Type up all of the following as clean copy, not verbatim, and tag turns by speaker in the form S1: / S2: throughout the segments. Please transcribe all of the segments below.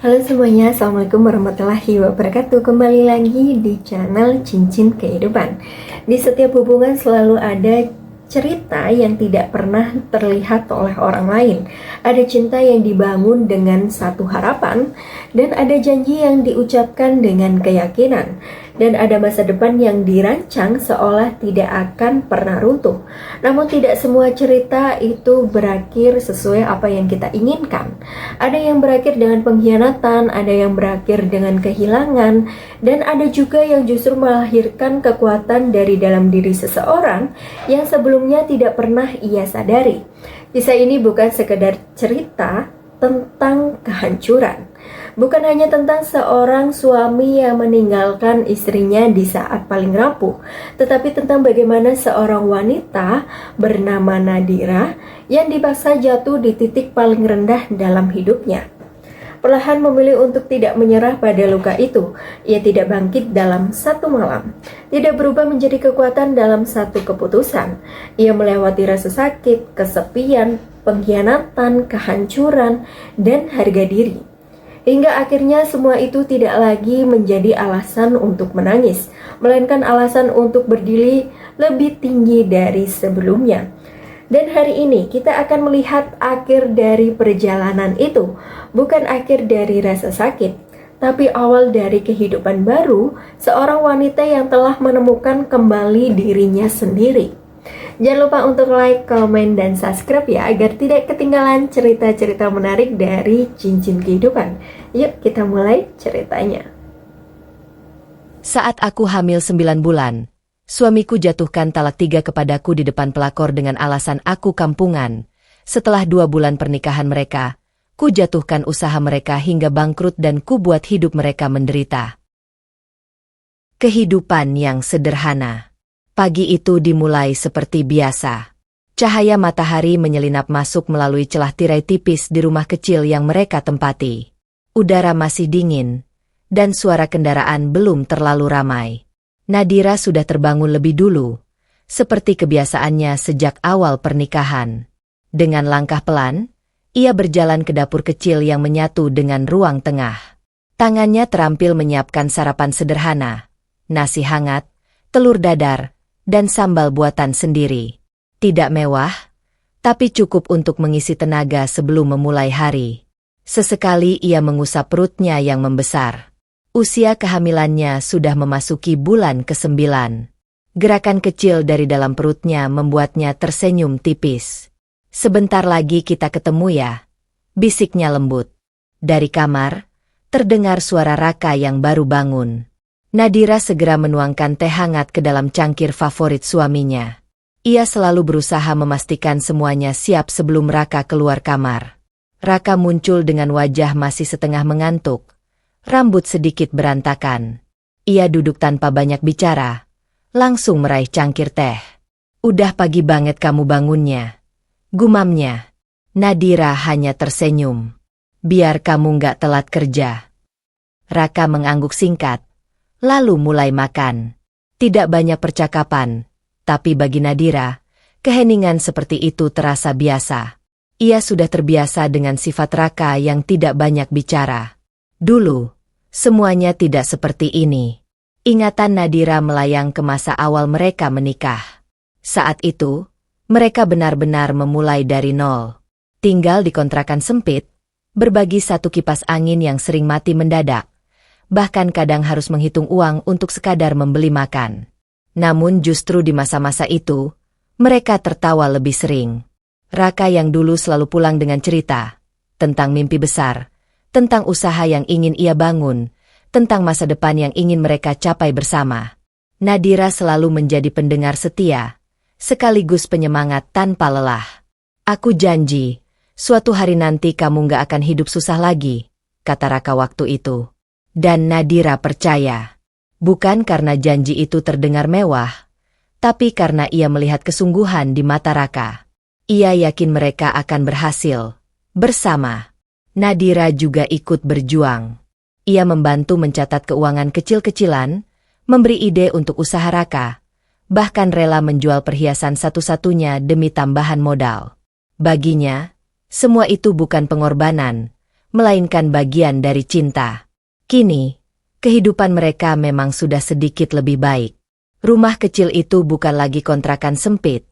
S1: Halo semuanya, Assalamualaikum warahmatullahi wabarakatuh. Kembali lagi di channel Cincin Kehidupan. Di setiap hubungan selalu ada cerita yang tidak pernah terlihat oleh orang lain. Ada cinta yang dibangun dengan satu harapan, dan ada janji yang diucapkan dengan keyakinan. Dan ada masa depan yang dirancang seolah tidak akan pernah runtuh. Namun tidak semua cerita itu berakhir sesuai apa yang kita inginkan. Ada yang berakhir dengan pengkhianatan, ada yang berakhir dengan kehilangan, dan ada juga yang justru melahirkan kekuatan dari dalam diri seseorang yang sebelumnya tidak pernah ia sadari. Kisah ini bukan sekedar cerita tentang kehancuran. Bukan hanya tentang seorang suami yang meninggalkan istrinya di saat paling rapuh, tetapi tentang bagaimana seorang wanita bernama Nadira yang dipaksa jatuh di titik paling rendah dalam hidupnya. Perlahan memilih untuk tidak menyerah pada luka itu. Ia tidak bangkit dalam satu malam, tidak berubah menjadi kekuatan dalam satu keputusan. Ia melewati rasa sakit, kesepian, pengkhianatan, kehancuran, dan harga diri. Hingga akhirnya semua itu tidak lagi menjadi alasan untuk menangis, melainkan alasan untuk berdiri lebih tinggi dari sebelumnya. Dan hari ini kita akan melihat akhir dari perjalanan itu, bukan akhir dari rasa sakit, tapi awal dari kehidupan baru seorang wanita yang telah menemukan kembali dirinya sendiri. Jangan lupa untuk like, komen, dan subscribe ya, agar tidak ketinggalan cerita-cerita menarik dari Cincin Kehidupan. Yuk kita mulai ceritanya.
S2: Saat aku hamil 9 bulan, suamiku jatuhkan talak 3 kepadaku di depan pelakor dengan alasan aku kampungan. Setelah 2 bulan pernikahan mereka, ku jatuhkan usaha mereka hingga bangkrut dan ku buat hidup mereka menderita. Kehidupan yang sederhana. Pagi itu dimulai seperti biasa. Cahaya matahari menyelinap masuk melalui celah tirai tipis di rumah kecil yang mereka tempati. Udara masih dingin, dan suara kendaraan belum terlalu ramai. Nadira sudah terbangun lebih dulu, seperti kebiasaannya sejak awal pernikahan. Dengan langkah pelan, ia berjalan ke dapur kecil yang menyatu dengan ruang tengah. Tangannya terampil menyiapkan sarapan sederhana, nasi hangat, telur dadar, dan sambal buatan sendiri. Tidak mewah, tapi cukup untuk mengisi tenaga sebelum memulai hari. Sesekali ia mengusap perutnya yang membesar. Usia kehamilannya sudah memasuki bulan ke-9. Gerakan kecil dari dalam perutnya membuatnya tersenyum tipis. "Sebentar lagi kita ketemu ya," bisiknya lembut. Dari kamar, terdengar suara Raka yang baru bangun. Nadira segera menuangkan teh hangat ke dalam cangkir favorit suaminya. Ia selalu berusaha memastikan semuanya siap sebelum Raka keluar kamar. Raka muncul dengan wajah masih setengah mengantuk, rambut sedikit berantakan. Ia duduk tanpa banyak bicara, langsung meraih cangkir teh. "Udah pagi banget kamu bangunnya," gumamnya. Nadira hanya tersenyum. "Biar kamu nggak telat kerja." Raka mengangguk singkat, lalu mulai makan. Tidak banyak percakapan, tapi bagi Nadira, keheningan seperti itu terasa biasa. Ia sudah terbiasa dengan sifat Raka yang tidak banyak bicara. Dulu, semuanya tidak seperti ini. Ingatan Nadira melayang ke masa awal mereka menikah. Saat itu, mereka benar-benar memulai dari nol. Tinggal di kontrakan sempit, berbagi satu kipas angin yang sering mati mendadak. Bahkan kadang harus menghitung uang untuk sekadar membeli makan. Namun justru di masa-masa itu, mereka tertawa lebih sering. Raka yang dulu selalu pulang dengan cerita tentang mimpi besar, tentang usaha yang ingin ia bangun, tentang masa depan yang ingin mereka capai bersama. Nadira selalu menjadi pendengar setia, sekaligus penyemangat tanpa lelah. "Aku janji, suatu hari nanti kamu gak akan hidup susah lagi," kata Raka waktu itu. Dan Nadira percaya. Bukan karena janji itu terdengar mewah, tapi karena ia melihat kesungguhan di mata Raka. Ia yakin mereka akan berhasil. Bersama, Nadira juga ikut berjuang. Ia membantu mencatat keuangan kecil-kecilan, memberi ide untuk usaha Raka, bahkan rela menjual perhiasan satu-satunya demi tambahan modal. Baginya, semua itu bukan pengorbanan, melainkan bagian dari cinta. Kini, kehidupan mereka memang sudah sedikit lebih baik. Rumah kecil itu bukan lagi kontrakan sempit,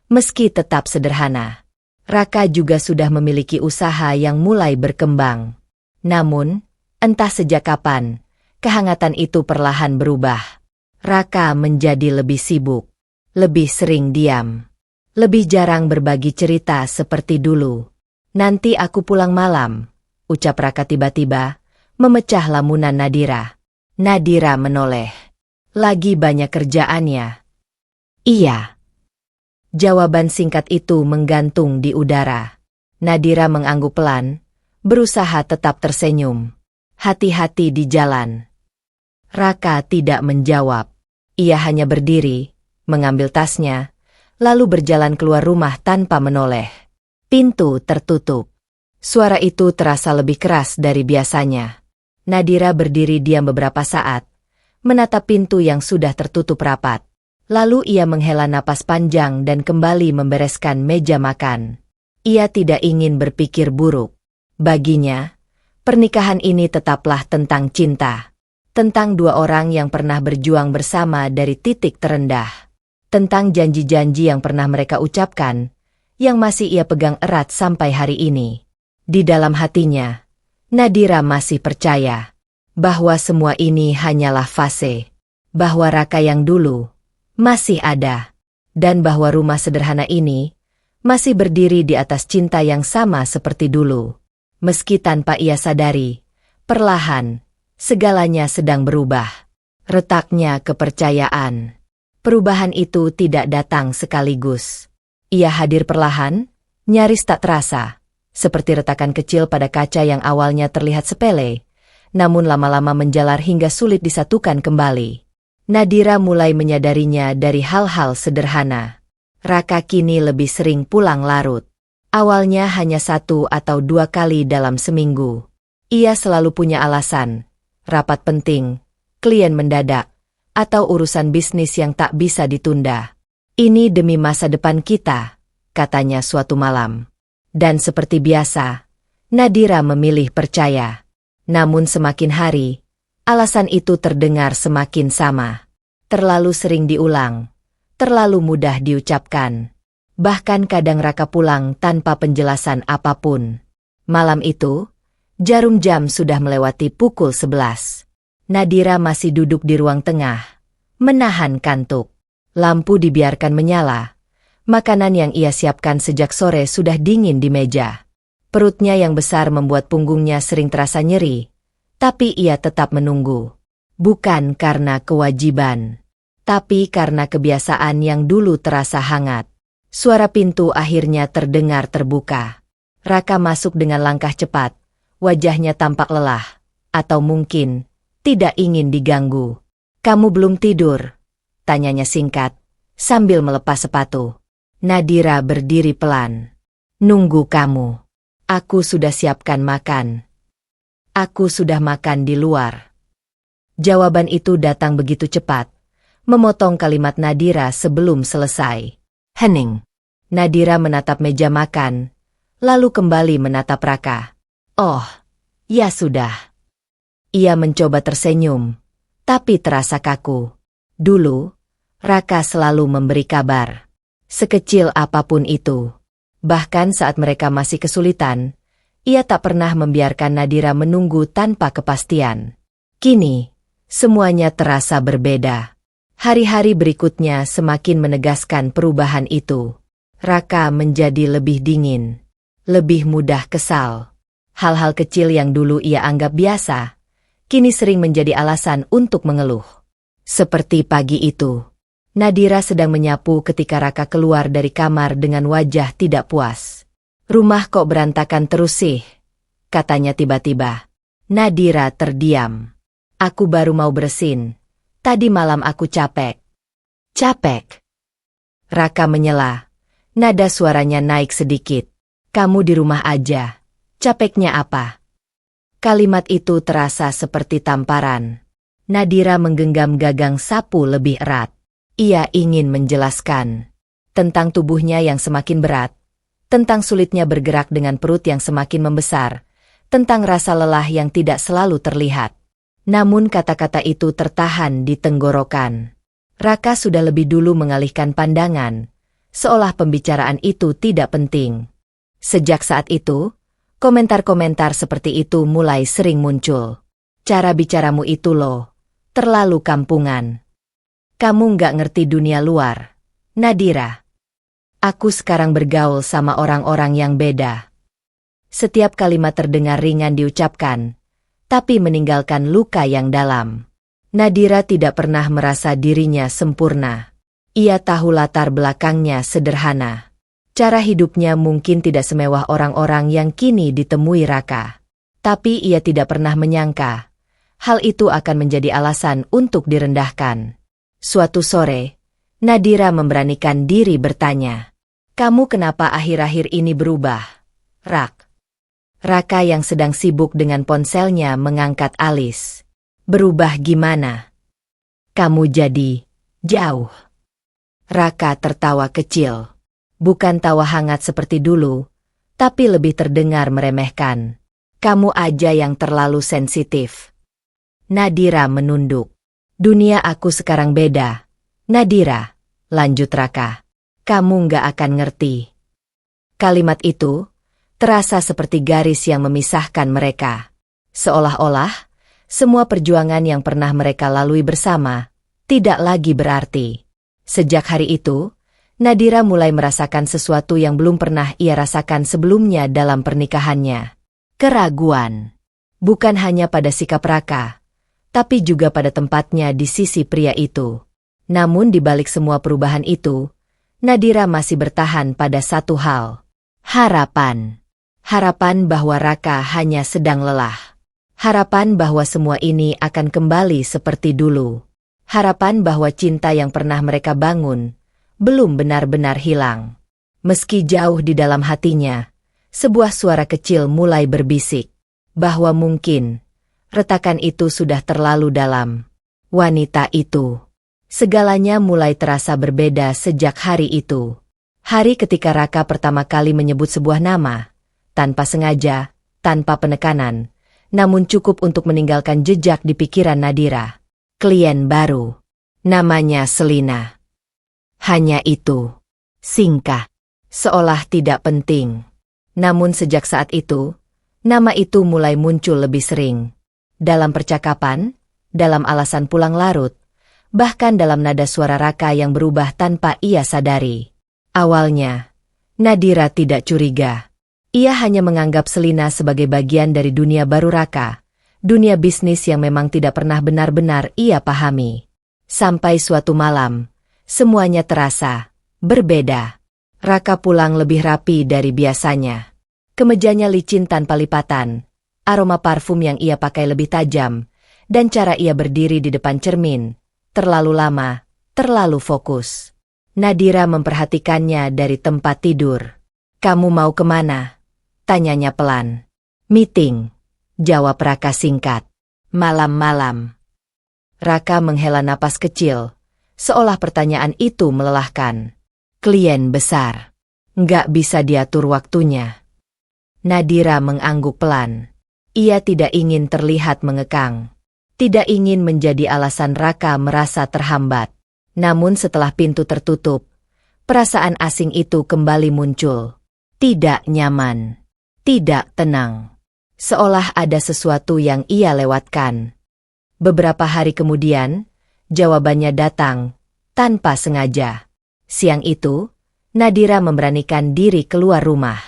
S2: meski tetap sederhana. Raka juga sudah memiliki usaha yang mulai berkembang. Namun, entah sejak kapan, kehangatan itu perlahan berubah. Raka menjadi lebih sibuk, lebih sering diam, lebih jarang berbagi cerita seperti dulu. "Nanti aku pulang malam," ucap Raka tiba-tiba, memecah lamunan Nadira. Nadira menoleh. "Lagi banyak kerjaannya?" "Iya." Jawaban singkat itu menggantung di udara. Nadira mengangguk pelan, berusaha tetap tersenyum. "Hati-hati di jalan." Raka tidak menjawab. Ia hanya berdiri, mengambil tasnya, lalu berjalan keluar rumah tanpa menoleh. Pintu tertutup. Suara itu terasa lebih keras dari biasanya. Nadira berdiri diam beberapa saat, menatap pintu yang sudah tertutup rapat. Lalu ia menghela napas panjang dan kembali membereskan meja makan. Ia tidak ingin berpikir buruk. Baginya, pernikahan ini tetaplah tentang cinta. Tentang dua orang yang pernah berjuang bersama dari titik terendah. Tentang janji-janji yang pernah mereka ucapkan, yang masih ia pegang erat sampai hari ini. Di dalam hatinya, Nadira masih percaya bahwa semua ini hanyalah fase, bahwa Raka yang dulu masih ada, dan bahwa rumah sederhana ini masih berdiri di atas cinta yang sama seperti dulu. Meski tanpa ia sadari, perlahan, segalanya sedang berubah. Retaknya kepercayaan. Perubahan itu tidak datang sekaligus. Ia hadir perlahan, nyaris tak terasa. Seperti retakan kecil pada kaca yang awalnya terlihat sepele, namun lama-lama menjalar hingga sulit disatukan kembali. Nadira mulai menyadarinya dari hal-hal sederhana. Raka kini lebih sering pulang larut. Awalnya hanya 1 atau 2 kali dalam seminggu. Ia selalu punya alasan, rapat penting, klien mendadak, atau urusan bisnis yang tak bisa ditunda. "Ini demi masa depan kita," katanya suatu malam. Dan seperti biasa, Nadira memilih percaya. Namun semakin hari, alasan itu terdengar semakin sama. Terlalu sering diulang, terlalu mudah diucapkan. Bahkan kadang Raka pulang tanpa penjelasan apapun. Malam itu, jarum jam sudah melewati pukul 11. Nadira masih duduk di ruang tengah, menahan kantuk. Lampu dibiarkan menyala. Makanan yang ia siapkan sejak sore sudah dingin di meja. Perutnya yang besar membuat punggungnya sering terasa nyeri, tapi ia tetap menunggu. Bukan karena kewajiban, tapi karena kebiasaan yang dulu terasa hangat. Suara pintu akhirnya terdengar terbuka. Raka masuk dengan langkah cepat, wajahnya tampak lelah, atau mungkin tidak ingin diganggu. "Kamu belum tidur?" tanyanya singkat, sambil melepas sepatu. Nadira berdiri pelan. "Nunggu kamu. Aku sudah siapkan makan. Aku sudah makan di luar." Jawaban itu datang begitu cepat, memotong kalimat Nadira sebelum selesai. Hening. Nadira menatap meja makan, lalu kembali menatap Raka. "Oh, ya sudah." Ia mencoba tersenyum, tapi terasa kaku. Dulu, Raka selalu memberi kabar. Sekecil apapun itu. Bahkan saat mereka masih kesulitan, ia tak pernah membiarkan Nadira menunggu tanpa kepastian. Kini, semuanya terasa berbeda. Hari-hari berikutnya semakin menegaskan perubahan itu. Raka menjadi lebih dingin, lebih mudah kesal. Hal-hal kecil yang dulu ia anggap biasa, kini sering menjadi alasan untuk mengeluh. Seperti pagi itu. Nadira sedang menyapu ketika Raka keluar dari kamar dengan wajah tidak puas. "Rumah kok berantakan terus sih?" katanya tiba-tiba. Nadira terdiam. "Aku baru mau bersin. Tadi malam aku capek." "Capek?" Raka menyela. Nada suaranya naik sedikit. "Kamu di rumah aja. Capeknya apa?" Kalimat itu terasa seperti tamparan. Nadira menggenggam gagang sapu lebih erat. Ia ingin menjelaskan tentang tubuhnya yang semakin berat, tentang sulitnya bergerak dengan perut yang semakin membesar, tentang rasa lelah yang tidak selalu terlihat. Namun kata-kata itu tertahan di tenggorokan. Raka sudah lebih dulu mengalihkan pandangan, seolah pembicaraan itu tidak penting. Sejak saat itu, komentar-komentar seperti itu mulai sering muncul. Cara bicaramu itu loh, terlalu kampungan. Kamu nggak ngerti dunia luar, Nadira. Aku sekarang bergaul sama orang-orang yang beda. Setiap kalimat terdengar ringan diucapkan, tapi meninggalkan luka yang dalam. Nadira tidak pernah merasa dirinya sempurna. Ia tahu latar belakangnya sederhana. Cara hidupnya mungkin tidak semewah orang-orang yang kini ditemui Raka. Tapi ia tidak pernah menyangka hal itu akan menjadi alasan untuk direndahkan. Suatu sore, Nadira memberanikan diri bertanya, "Kamu kenapa akhir-akhir ini berubah, Rak?" Raka yang sedang sibuk dengan ponselnya mengangkat alis. "Berubah gimana? Kamu jadi jauh." Raka tertawa kecil. Bukan tawa hangat seperti dulu, tapi lebih terdengar meremehkan. "Kamu aja yang terlalu sensitif." Nadira menunduk. "Dunia aku sekarang beda, Nadira," lanjut Raka. "Kamu nggak akan ngerti." Kalimat itu terasa seperti garis yang memisahkan mereka. Seolah-olah semua perjuangan yang pernah mereka lalui bersama tidak lagi berarti. Sejak hari itu, Nadira mulai merasakan sesuatu yang belum pernah ia rasakan sebelumnya dalam pernikahannya. Keraguan. Bukan hanya pada sikap Raka, tapi juga pada tempatnya di sisi pria itu. Namun di balik semua perubahan itu, Nadira masih bertahan pada satu hal. Harapan. Harapan bahwa Raka hanya sedang lelah. Harapan bahwa semua ini akan kembali seperti dulu. Harapan bahwa cinta yang pernah mereka bangun belum benar-benar hilang. Meski jauh di dalam hatinya, sebuah suara kecil mulai berbisik bahwa mungkin retakan itu sudah terlalu dalam. Wanita itu. Segalanya mulai terasa berbeda sejak hari itu. Hari ketika Raka pertama kali menyebut sebuah nama, tanpa sengaja, tanpa penekanan, namun cukup untuk meninggalkan jejak di pikiran Nadira. Klien baru. Namanya Selina. Hanya itu. Singkat. Seolah tidak penting. Namun sejak saat itu, nama itu mulai muncul lebih sering. Dalam percakapan, dalam alasan pulang larut, bahkan dalam nada suara Raka yang berubah tanpa ia sadari. Awalnya, Nadira tidak curiga. Ia hanya menganggap Selina sebagai bagian dari dunia baru Raka, dunia bisnis yang memang tidak pernah benar-benar ia pahami. Sampai suatu malam, semuanya terasa berbeda. Raka pulang lebih rapi dari biasanya. Kemejanya licin tanpa lipatan, aroma parfum yang ia pakai lebih tajam, dan cara ia berdiri di depan cermin, terlalu lama, terlalu fokus. Nadira memperhatikannya dari tempat tidur. "Kamu mau kemana?" tanyanya pelan. "Meeting," jawab Raka singkat. "Malam-malam." Raka menghela napas kecil, seolah pertanyaan itu melelahkan. "Klien besar. Nggak bisa diatur waktunya." Nadira mengangguk pelan. Ia tidak ingin terlihat mengekang. Tidak ingin menjadi alasan Raka merasa terhambat. Namun setelah pintu tertutup, perasaan asing itu kembali muncul. Tidak nyaman. Tidak tenang. Seolah ada sesuatu yang ia lewatkan. Beberapa hari kemudian, jawabannya datang, tanpa sengaja. Siang itu, Nadira memberanikan diri keluar rumah.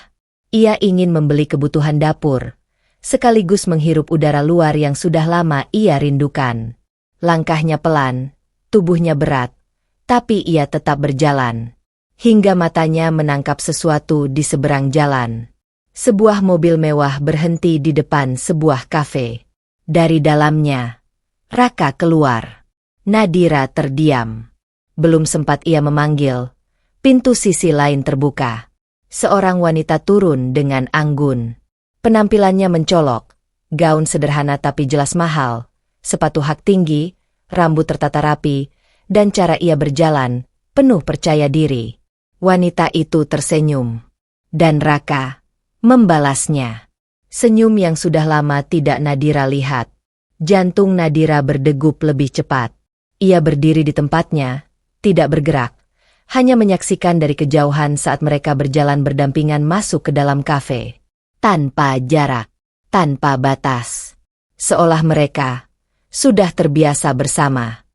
S2: Ia ingin membeli kebutuhan dapur, sekaligus menghirup udara luar yang sudah lama ia rindukan. Langkahnya pelan, tubuhnya berat, tapi ia tetap berjalan. Hingga matanya menangkap sesuatu di seberang jalan. Sebuah mobil mewah berhenti di depan sebuah kafe. Dari dalamnya, Raka keluar. Nadira terdiam. Belum sempat ia memanggil, pintu sisi lain terbuka. Seorang wanita turun dengan anggun. Penampilannya mencolok, gaun sederhana tapi jelas mahal, sepatu hak tinggi, rambut tertata rapi, dan cara ia berjalan, penuh percaya diri. Wanita itu tersenyum. Dan Raka membalasnya. Senyum yang sudah lama tidak Nadira lihat. Jantung Nadira berdegup lebih cepat. Ia berdiri di tempatnya, tidak bergerak, hanya menyaksikan dari kejauhan saat mereka berjalan berdampingan masuk ke dalam kafe. Tanpa jarak, tanpa batas. Seolah mereka sudah terbiasa bersama.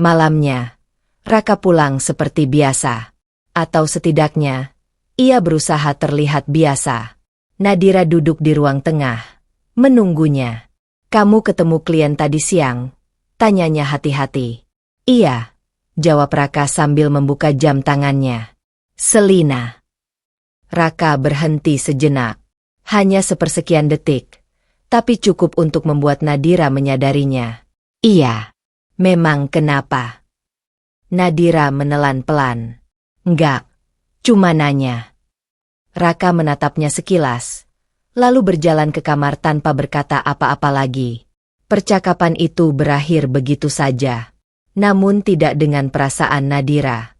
S2: Malamnya, Raka pulang seperti biasa. Atau setidaknya, ia berusaha terlihat biasa. Nadira duduk di ruang tengah, menunggunya. "Kamu ketemu klien tadi siang?" tanyanya hati-hati. "Iya," jawab Raka sambil membuka jam tangannya. "Selina." Raka berhenti sejenak. Hanya sepersekian detik, tapi cukup untuk membuat Nadira menyadarinya. "Iya, memang kenapa?" Nadira menelan pelan. "Enggak, cuma nanya." Raka menatapnya sekilas, lalu berjalan ke kamar tanpa berkata apa-apa lagi. Percakapan itu berakhir begitu saja, namun tidak dengan perasaan Nadira.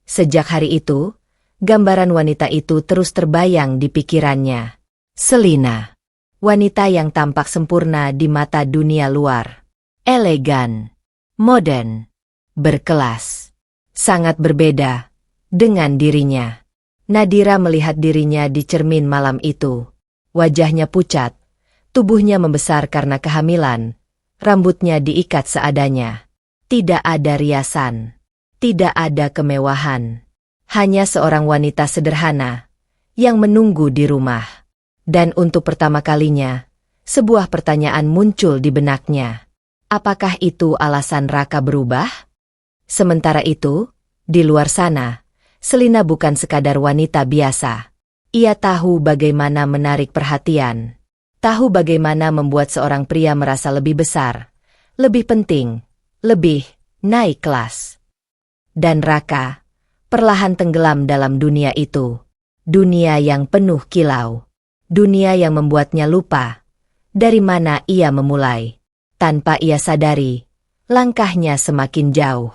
S2: Sejak hari itu, gambaran wanita itu terus terbayang di pikirannya. Selina, wanita yang tampak sempurna di mata dunia luar. Elegan, modern, berkelas. Sangat berbeda dengan dirinya. Nadira melihat dirinya di cermin malam itu. Wajahnya pucat, tubuhnya membesar karena kehamilan, rambutnya diikat seadanya. Tidak ada riasan, tidak ada kemewahan. Hanya seorang wanita sederhana yang menunggu di rumah. Dan untuk pertama kalinya, sebuah pertanyaan muncul di benaknya. Apakah itu alasan Raka berubah? Sementara itu, di luar sana, Selina bukan sekadar wanita biasa. Ia tahu bagaimana menarik perhatian. Tahu bagaimana membuat seorang pria merasa lebih besar, lebih penting, lebih naik kelas. Dan Raka perlahan tenggelam dalam dunia itu. Dunia yang penuh kilau. Dunia yang membuatnya lupa dari mana ia memulai. Tanpa ia sadari, langkahnya semakin jauh.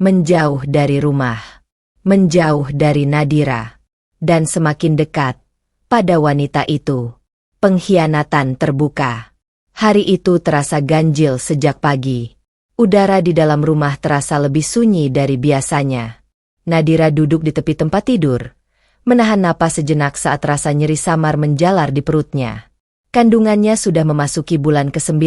S2: Menjauh dari rumah. Menjauh dari Nadira, dan semakin dekat pada wanita itu. Pengkhianatan terbuka. Hari itu terasa ganjil sejak pagi. Udara di dalam rumah terasa lebih sunyi dari biasanya. Nadira duduk di tepi tempat tidur, menahan napas sejenak saat rasa nyeri samar menjalar di perutnya. Kandungannya sudah memasuki bulan ke-9.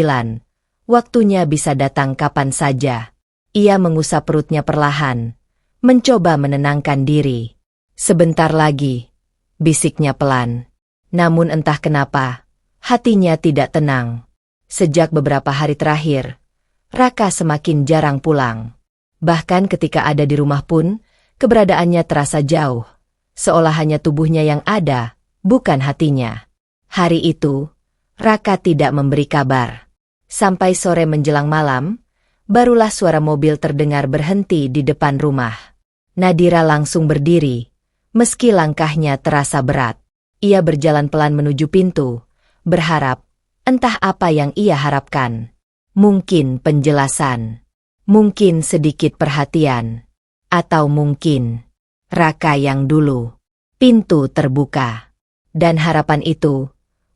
S2: Waktunya bisa datang kapan saja. Ia mengusap perutnya perlahan, mencoba menenangkan diri. "Sebentar lagi," bisiknya pelan. Namun entah kenapa, hatinya tidak tenang. Sejak beberapa hari terakhir, Raka semakin jarang pulang. Bahkan ketika ada di rumah pun, keberadaannya terasa jauh. Seolah hanya tubuhnya yang ada, bukan hatinya. Hari itu, Raka tidak memberi kabar. Sampai sore menjelang malam, barulah suara mobil terdengar berhenti di depan rumah. Nadira langsung berdiri, meski langkahnya terasa berat. Ia berjalan pelan menuju pintu, berharap, entah apa yang ia harapkan. Mungkin penjelasan, mungkin sedikit perhatian, atau mungkin Raka yang dulu. Pintu terbuka, dan harapan itu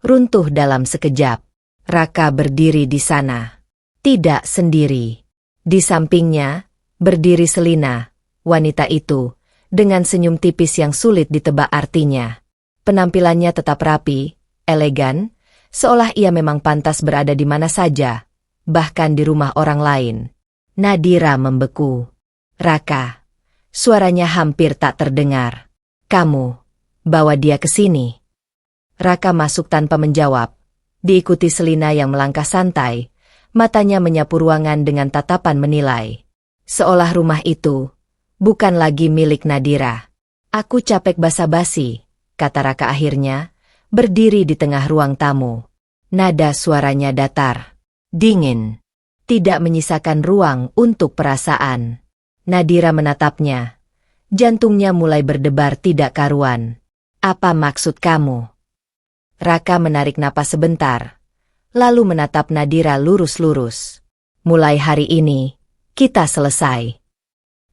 S2: runtuh dalam sekejap. Raka berdiri di sana, tidak sendiri. Di sampingnya, berdiri Selina. Wanita itu, dengan senyum tipis yang sulit ditebak artinya. Penampilannya tetap rapi, elegan, seolah ia memang pantas berada di mana saja, bahkan di rumah orang lain. Nadira membeku. "Raka." Suaranya hampir tak terdengar. "Kamu bawa dia ke sini." Raka masuk tanpa menjawab, diikuti Selina yang melangkah santai, matanya menyapu ruangan dengan tatapan menilai. Seolah rumah itu bukan lagi milik Nadira. "Aku capek basa-basi," kata Raka akhirnya, berdiri di tengah ruang tamu. Nada suaranya datar, dingin, tidak menyisakan ruang untuk perasaan. Nadira menatapnya. Jantungnya mulai berdebar tidak karuan. "Apa maksud kamu?" Raka menarik napas sebentar, lalu menatap Nadira lurus-lurus. "Mulai hari ini, kita selesai."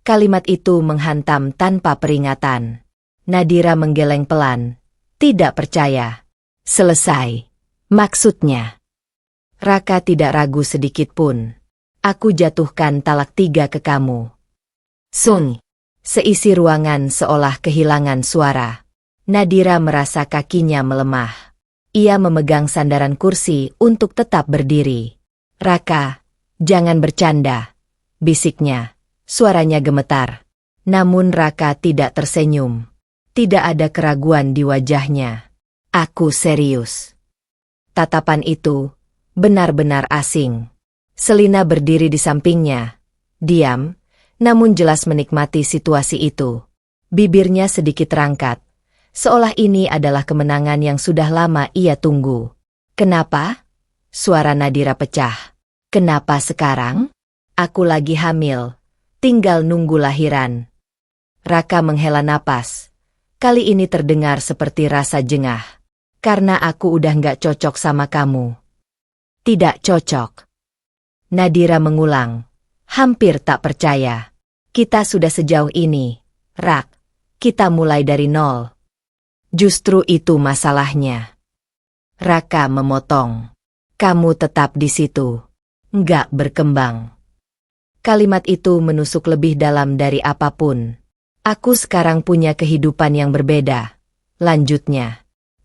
S2: Kalimat itu menghantam tanpa peringatan. Nadira menggeleng pelan, tidak percaya. "Selesai? Maksudnya? Raka tidak ragu sedikit pun. Aku jatuhkan talak 3 ke kamu. Sun. Seisi ruangan seolah kehilangan suara. Nadira merasa kakinya melemah. Ia memegang sandaran kursi untuk tetap berdiri. Raka, jangan bercanda, bisiknya. Suaranya gemetar. Namun Raka tidak tersenyum. Tidak ada keraguan di wajahnya. Aku serius. Tatapan itu benar-benar asing. Selina berdiri di sampingnya. Diam, namun jelas menikmati situasi itu. Bibirnya sedikit rangkat. Seolah ini adalah kemenangan yang sudah lama ia tunggu. Kenapa? Suara Nadira pecah. Kenapa sekarang? Aku lagi hamil. Tinggal nunggu lahiran. Raka menghela napas. Kali ini terdengar seperti rasa jengah. Karena aku udah nggak cocok sama kamu. Tidak cocok. Nadira mengulang. Hampir tak percaya. Kita sudah sejauh ini. Rak, kita mulai dari nol. Justru itu masalahnya. Raka memotong. Kamu tetap di situ. Nggak berkembang. Kalimat itu menusuk lebih dalam dari apapun. Aku sekarang punya kehidupan yang berbeda. Lanjutnya.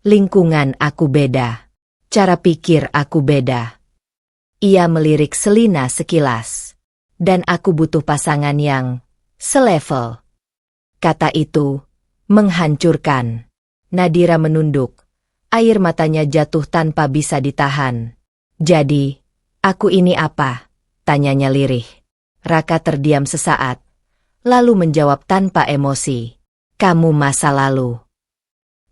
S2: Lingkungan aku beda. Cara pikir aku beda. Ia melirik Selina sekilas. Dan aku butuh pasangan yang selevel. Kata itu menghancurkan. Nadira menunduk. Air matanya jatuh tanpa bisa ditahan. Jadi, aku ini apa? Tanyanya lirih. Raka terdiam sesaat. Lalu menjawab tanpa emosi. Kamu masa lalu.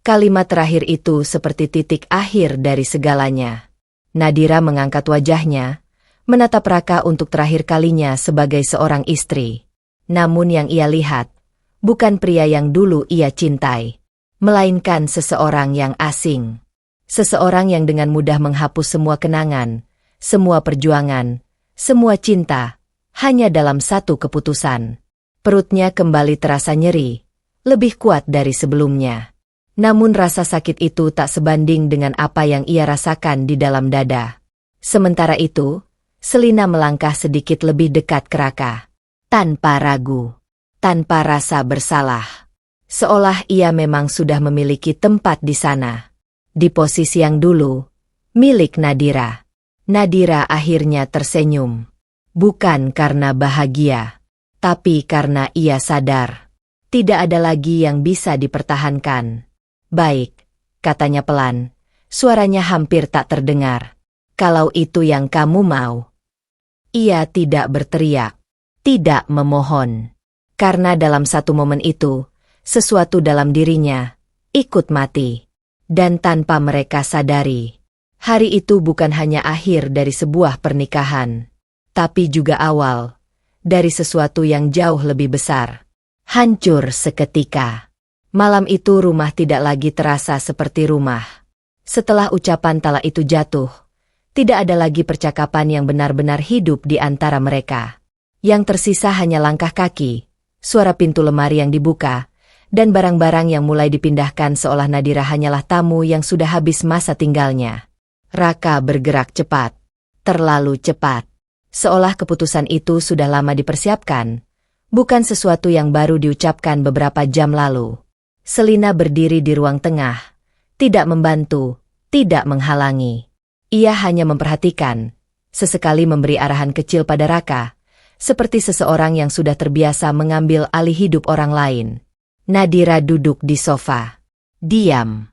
S2: Kalimat terakhir itu seperti titik akhir dari segalanya. Nadira mengangkat wajahnya, menatap Raka untuk terakhir kalinya sebagai seorang istri. Namun yang ia lihat, bukan pria yang dulu ia cintai, melainkan seseorang yang asing. Seseorang yang dengan mudah menghapus semua kenangan, semua perjuangan, semua cinta, hanya dalam satu keputusan. Perutnya kembali terasa nyeri, lebih kuat dari sebelumnya. Namun rasa sakit itu tak sebanding dengan apa yang ia rasakan di dalam dada. Sementara itu, Selina melangkah sedikit lebih dekat ke Raka. Tanpa ragu, tanpa rasa bersalah. Seolah ia memang sudah memiliki tempat di sana. Di posisi yang dulu, milik Nadira. Nadira akhirnya tersenyum. Bukan karena bahagia, tapi karena ia sadar. Tidak ada lagi yang bisa dipertahankan. Baik, katanya pelan. Suaranya hampir tak terdengar. Kalau itu yang kamu mau. Ia tidak berteriak, tidak memohon. Karena dalam satu momen itu, sesuatu dalam dirinya ikut mati. Dan tanpa mereka sadari, hari itu bukan hanya akhir dari sebuah pernikahan, tapi juga awal dari sesuatu yang jauh lebih besar. Hancur seketika. Malam itu rumah tidak lagi terasa seperti rumah. Setelah ucapan talak itu jatuh, tidak ada lagi percakapan yang benar-benar hidup di antara mereka. Yang tersisa hanya langkah kaki, suara pintu lemari yang dibuka, dan barang-barang yang mulai dipindahkan seolah Nadira hanyalah tamu yang sudah habis masa tinggalnya. Raka bergerak cepat, terlalu cepat. Seolah keputusan itu sudah lama dipersiapkan, bukan sesuatu yang baru diucapkan beberapa jam lalu. Selina berdiri di ruang tengah, tidak membantu, tidak menghalangi. Ia hanya memperhatikan, sesekali memberi arahan kecil pada Raka, seperti seseorang yang sudah terbiasa mengambil alih hidup orang lain. Nadira duduk di sofa. Diam.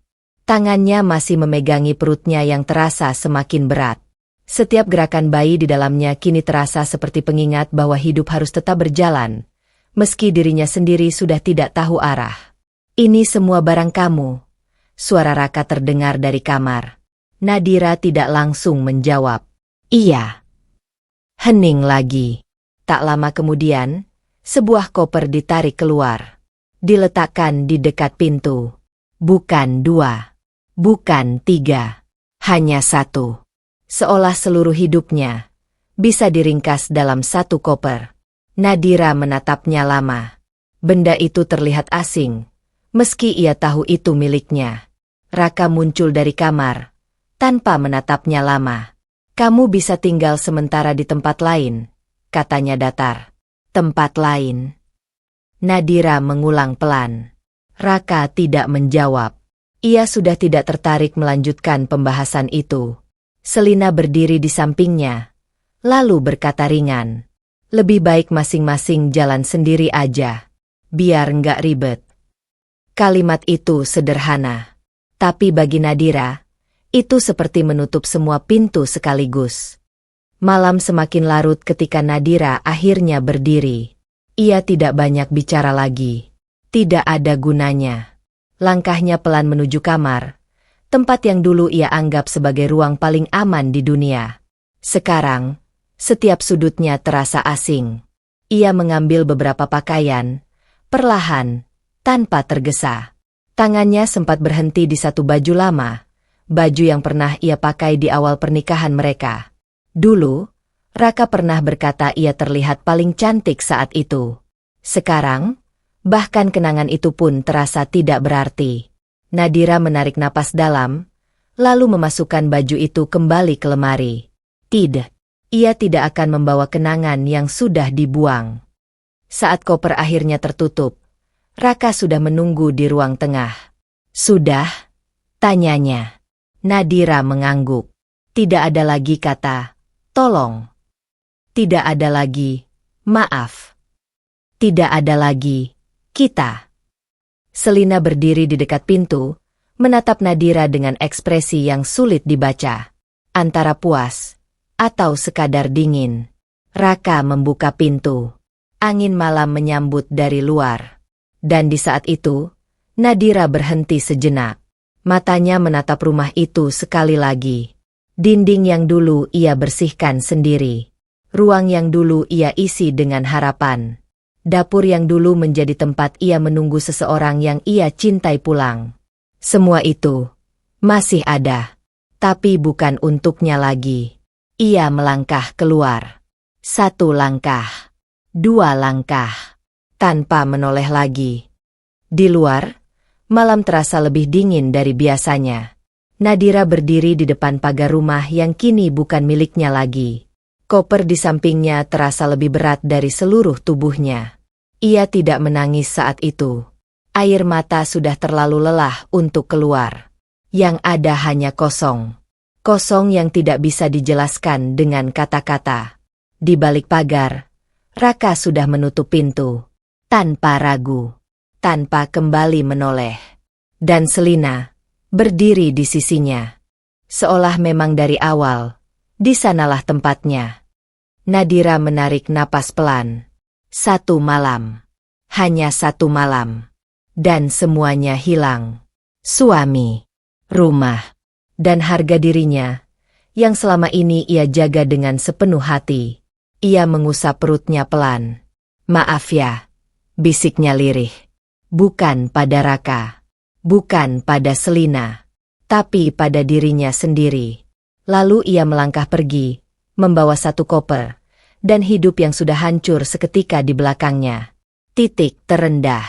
S2: Tangannya masih memegangi perutnya yang terasa semakin berat. Setiap gerakan bayi di dalamnya kini terasa seperti pengingat bahwa hidup harus tetap berjalan, meski dirinya sendiri sudah tidak tahu arah. Ini semua barang kamu. Suara Raka terdengar dari kamar. Nadira tidak langsung menjawab. Iya. Hening lagi. Tak lama kemudian, sebuah koper ditarik keluar. Diletakkan di dekat pintu. Bukan 2. Bukan 3. Hanya 1. Seolah seluruh hidupnya bisa diringkas dalam satu koper. Nadira menatapnya lama. Benda itu terlihat asing. Meski ia tahu itu miliknya. Raka muncul dari kamar, tanpa menatapnya lama. Kamu bisa tinggal sementara di tempat lain, katanya datar. Tempat lain. Nadira mengulang pelan. Raka tidak menjawab. Ia sudah tidak tertarik melanjutkan pembahasan itu. Selina berdiri di sampingnya, lalu berkata ringan. Lebih baik masing-masing jalan sendiri aja, biar nggak ribet. Kalimat itu sederhana, tapi bagi Nadira, itu seperti menutup semua pintu sekaligus. Malam semakin larut ketika Nadira akhirnya berdiri. Ia tidak banyak bicara lagi. Tidak ada gunanya. Langkahnya pelan menuju kamar, tempat yang dulu ia anggap sebagai ruang paling aman di dunia. Sekarang, setiap sudutnya terasa asing. Ia mengambil beberapa pakaian, perlahan, tanpa tergesa. Tangannya sempat berhenti di satu baju lama, baju yang pernah ia pakai di awal pernikahan mereka. Dulu, Raka pernah berkata ia terlihat paling cantik saat itu. Sekarang, bahkan kenangan itu pun terasa tidak berarti. Nadira menarik napas dalam, lalu memasukkan baju itu kembali ke lemari. Tidak, ia tidak akan membawa kenangan yang sudah dibuang. Saat koper akhirnya tertutup, Raka sudah menunggu di ruang tengah. Sudah? Tanyanya. Nadira mengangguk. Tidak ada lagi kata, tolong. Tidak ada lagi, maaf. Tidak ada lagi, kita. Selina berdiri di dekat pintu, menatap Nadira dengan ekspresi yang sulit dibaca. Antara puas, atau sekadar dingin. Raka membuka pintu. Angin malam menyambut dari luar. Dan di saat itu, Nadira berhenti sejenak. Matanya menatap rumah itu sekali lagi. Dinding yang dulu ia bersihkan sendiri. Ruang yang dulu ia isi dengan harapan. Dapur yang dulu menjadi tempat ia menunggu seseorang yang ia cintai pulang. Semua itu masih ada, tapi bukan untuknya lagi. Ia melangkah keluar. 1 langkah, 2 langkah, tanpa menoleh lagi. Di luar, malam terasa lebih dingin dari biasanya. Nadira berdiri di depan pagar rumah yang kini bukan miliknya lagi. Koper di sampingnya terasa lebih berat dari seluruh tubuhnya. Ia tidak menangis saat itu. Air mata sudah terlalu lelah untuk keluar. Yang ada hanya kosong. Kosong yang tidak bisa dijelaskan dengan kata-kata. Di balik pagar, Raka sudah menutup pintu. Tanpa ragu. Tanpa kembali menoleh. Dan Selina berdiri di sisinya. Seolah memang dari awal, di sanalah tempatnya. Nadira menarik napas pelan. 1 malam. Hanya 1 malam. Dan semuanya hilang. Suami, rumah, dan harga dirinya, yang selama ini ia jaga dengan sepenuh hati. Ia mengusap perutnya pelan. Maaf ya, bisiknya lirih. Bukan pada Raka. Bukan pada Selina. Tapi pada dirinya sendiri. Lalu ia melangkah pergi, membawa 1 koper, dan hidup yang sudah hancur seketika di belakangnya. Titik terendah.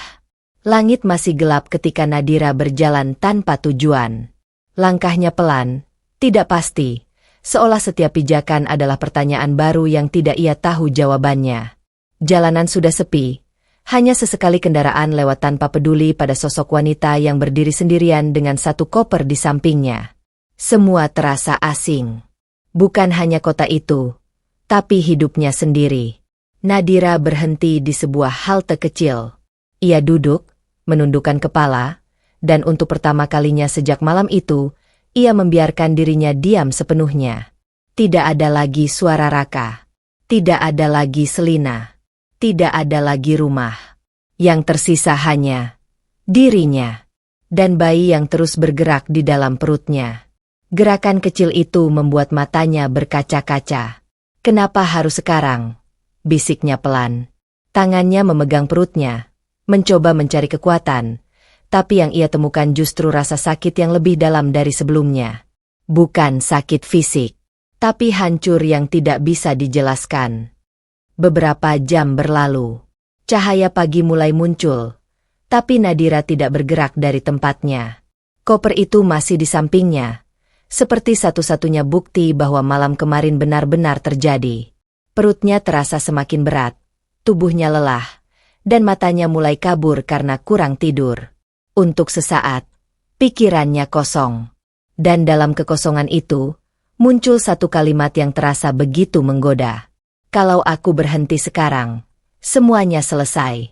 S2: Langit masih gelap ketika Nadira berjalan tanpa tujuan. Langkahnya pelan, tidak pasti, seolah setiap pijakan adalah pertanyaan baru yang tidak ia tahu jawabannya. Jalanan sudah sepi. Hanya sesekali kendaraan lewat tanpa peduli pada sosok wanita yang berdiri sendirian dengan 1 koper di sampingnya. Semua terasa asing. Bukan hanya kota itu, tapi hidupnya sendiri. Nadira berhenti di sebuah halte kecil. Ia duduk, menundukkan kepala, dan untuk pertama kalinya sejak malam itu, ia membiarkan dirinya diam sepenuhnya. Tidak ada lagi suara Raka. Tidak ada lagi Selina. Tidak ada lagi rumah. Yang tersisa hanya dirinya dan bayi yang terus bergerak di dalam perutnya. Gerakan kecil itu membuat matanya berkaca-kaca. Kenapa harus sekarang? Bisiknya pelan. Tangannya memegang perutnya, mencoba mencari kekuatan, tapi yang ia temukan justru rasa sakit yang lebih dalam dari sebelumnya. Bukan sakit fisik, tapi hancur yang tidak bisa dijelaskan. Beberapa jam berlalu. Cahaya pagi mulai muncul. Tapi Nadira tidak bergerak dari tempatnya. Koper itu masih di sampingnya. seperti satu-satunya bukti bahwa malam kemarin benar-benar terjadi. Perutnya terasa semakin berat, tubuhnya lelah, dan matanya mulai kabur karena kurang tidur. Untuk sesaat, pikirannya kosong. Dan dalam kekosongan itu, muncul satu kalimat yang terasa begitu menggoda. Kalau aku berhenti sekarang, semuanya selesai.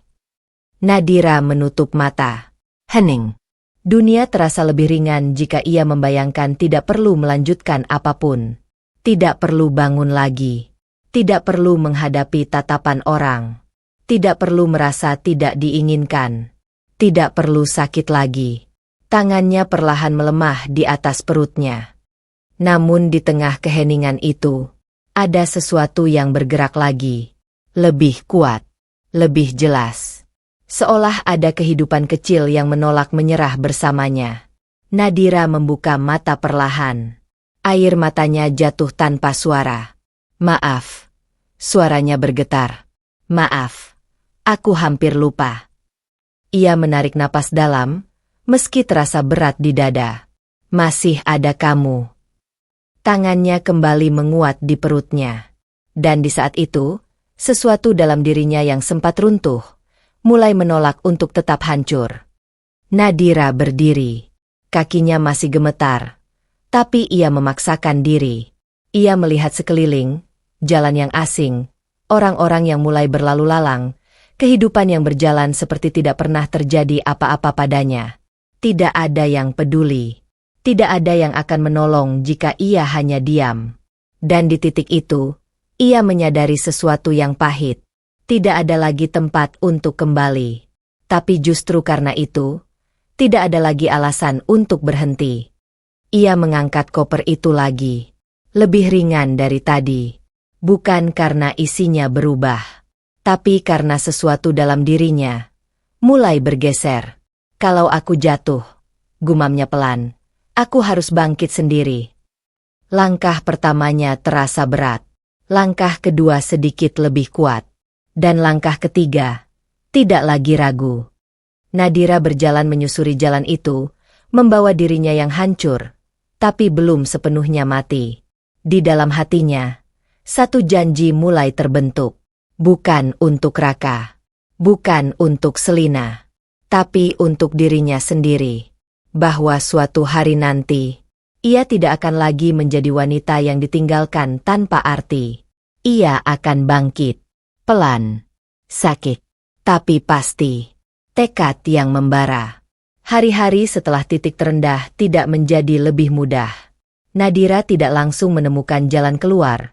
S2: Nadira menutup mata. Hening. Dunia terasa lebih ringan jika ia membayangkan tidak perlu melanjutkan apapun. Tidak perlu bangun lagi. Tidak perlu menghadapi tatapan orang. Tidak perlu merasa tidak diinginkan. Tidak perlu sakit lagi. Tangannya perlahan melemah di atas perutnya. Namun di tengah keheningan itu, ada sesuatu yang bergerak lagi. Lebih kuat. Lebih jelas. Seolah ada kehidupan kecil yang menolak menyerah bersamanya. Nadira membuka mata perlahan. Air matanya jatuh tanpa suara. Maaf. Suaranya bergetar. Maaf. Aku hampir lupa. Ia menarik napas dalam, meski terasa berat di dada. Masih ada kamu. Tangannya kembali menguat di perutnya. Dan di saat itu, sesuatu dalam dirinya yang sempat runtuh mulai menolak untuk tetap hancur. Nadira berdiri. Kakinya masih gemetar. Tapi ia memaksakan diri. Ia melihat sekeliling, jalan yang asing, orang-orang yang mulai berlalu lalang, kehidupan yang berjalan seperti tidak pernah terjadi apa-apa padanya. Tidak ada yang peduli. Tidak ada yang akan menolong jika ia hanya diam. Dan di titik itu, ia menyadari sesuatu yang pahit. Tidak ada lagi tempat untuk kembali. Tapi justru karena itu, tidak ada lagi alasan untuk berhenti. Ia mengangkat koper itu lagi. Lebih ringan dari tadi. Bukan karena isinya berubah. Tapi karena sesuatu dalam dirinya mulai bergeser. Kalau aku jatuh, gumamnya pelan, aku harus bangkit sendiri. Langkah pertamanya terasa berat. Langkah kedua sedikit lebih kuat. Dan langkah ketiga, tidak lagi ragu. Nadira berjalan menyusuri jalan itu, membawa dirinya yang hancur, tapi belum sepenuhnya mati. Di dalam hatinya, satu janji mulai terbentuk. Bukan untuk Raka, bukan untuk Selina, tapi untuk dirinya sendiri. Bahwa suatu hari nanti, ia tidak akan lagi menjadi wanita yang ditinggalkan tanpa arti. Ia akan bangkit. Pelan, sakit, tapi pasti. Tekad yang membara. Hari-hari setelah titik terendah tidak menjadi lebih mudah. Nadira tidak langsung menemukan jalan keluar,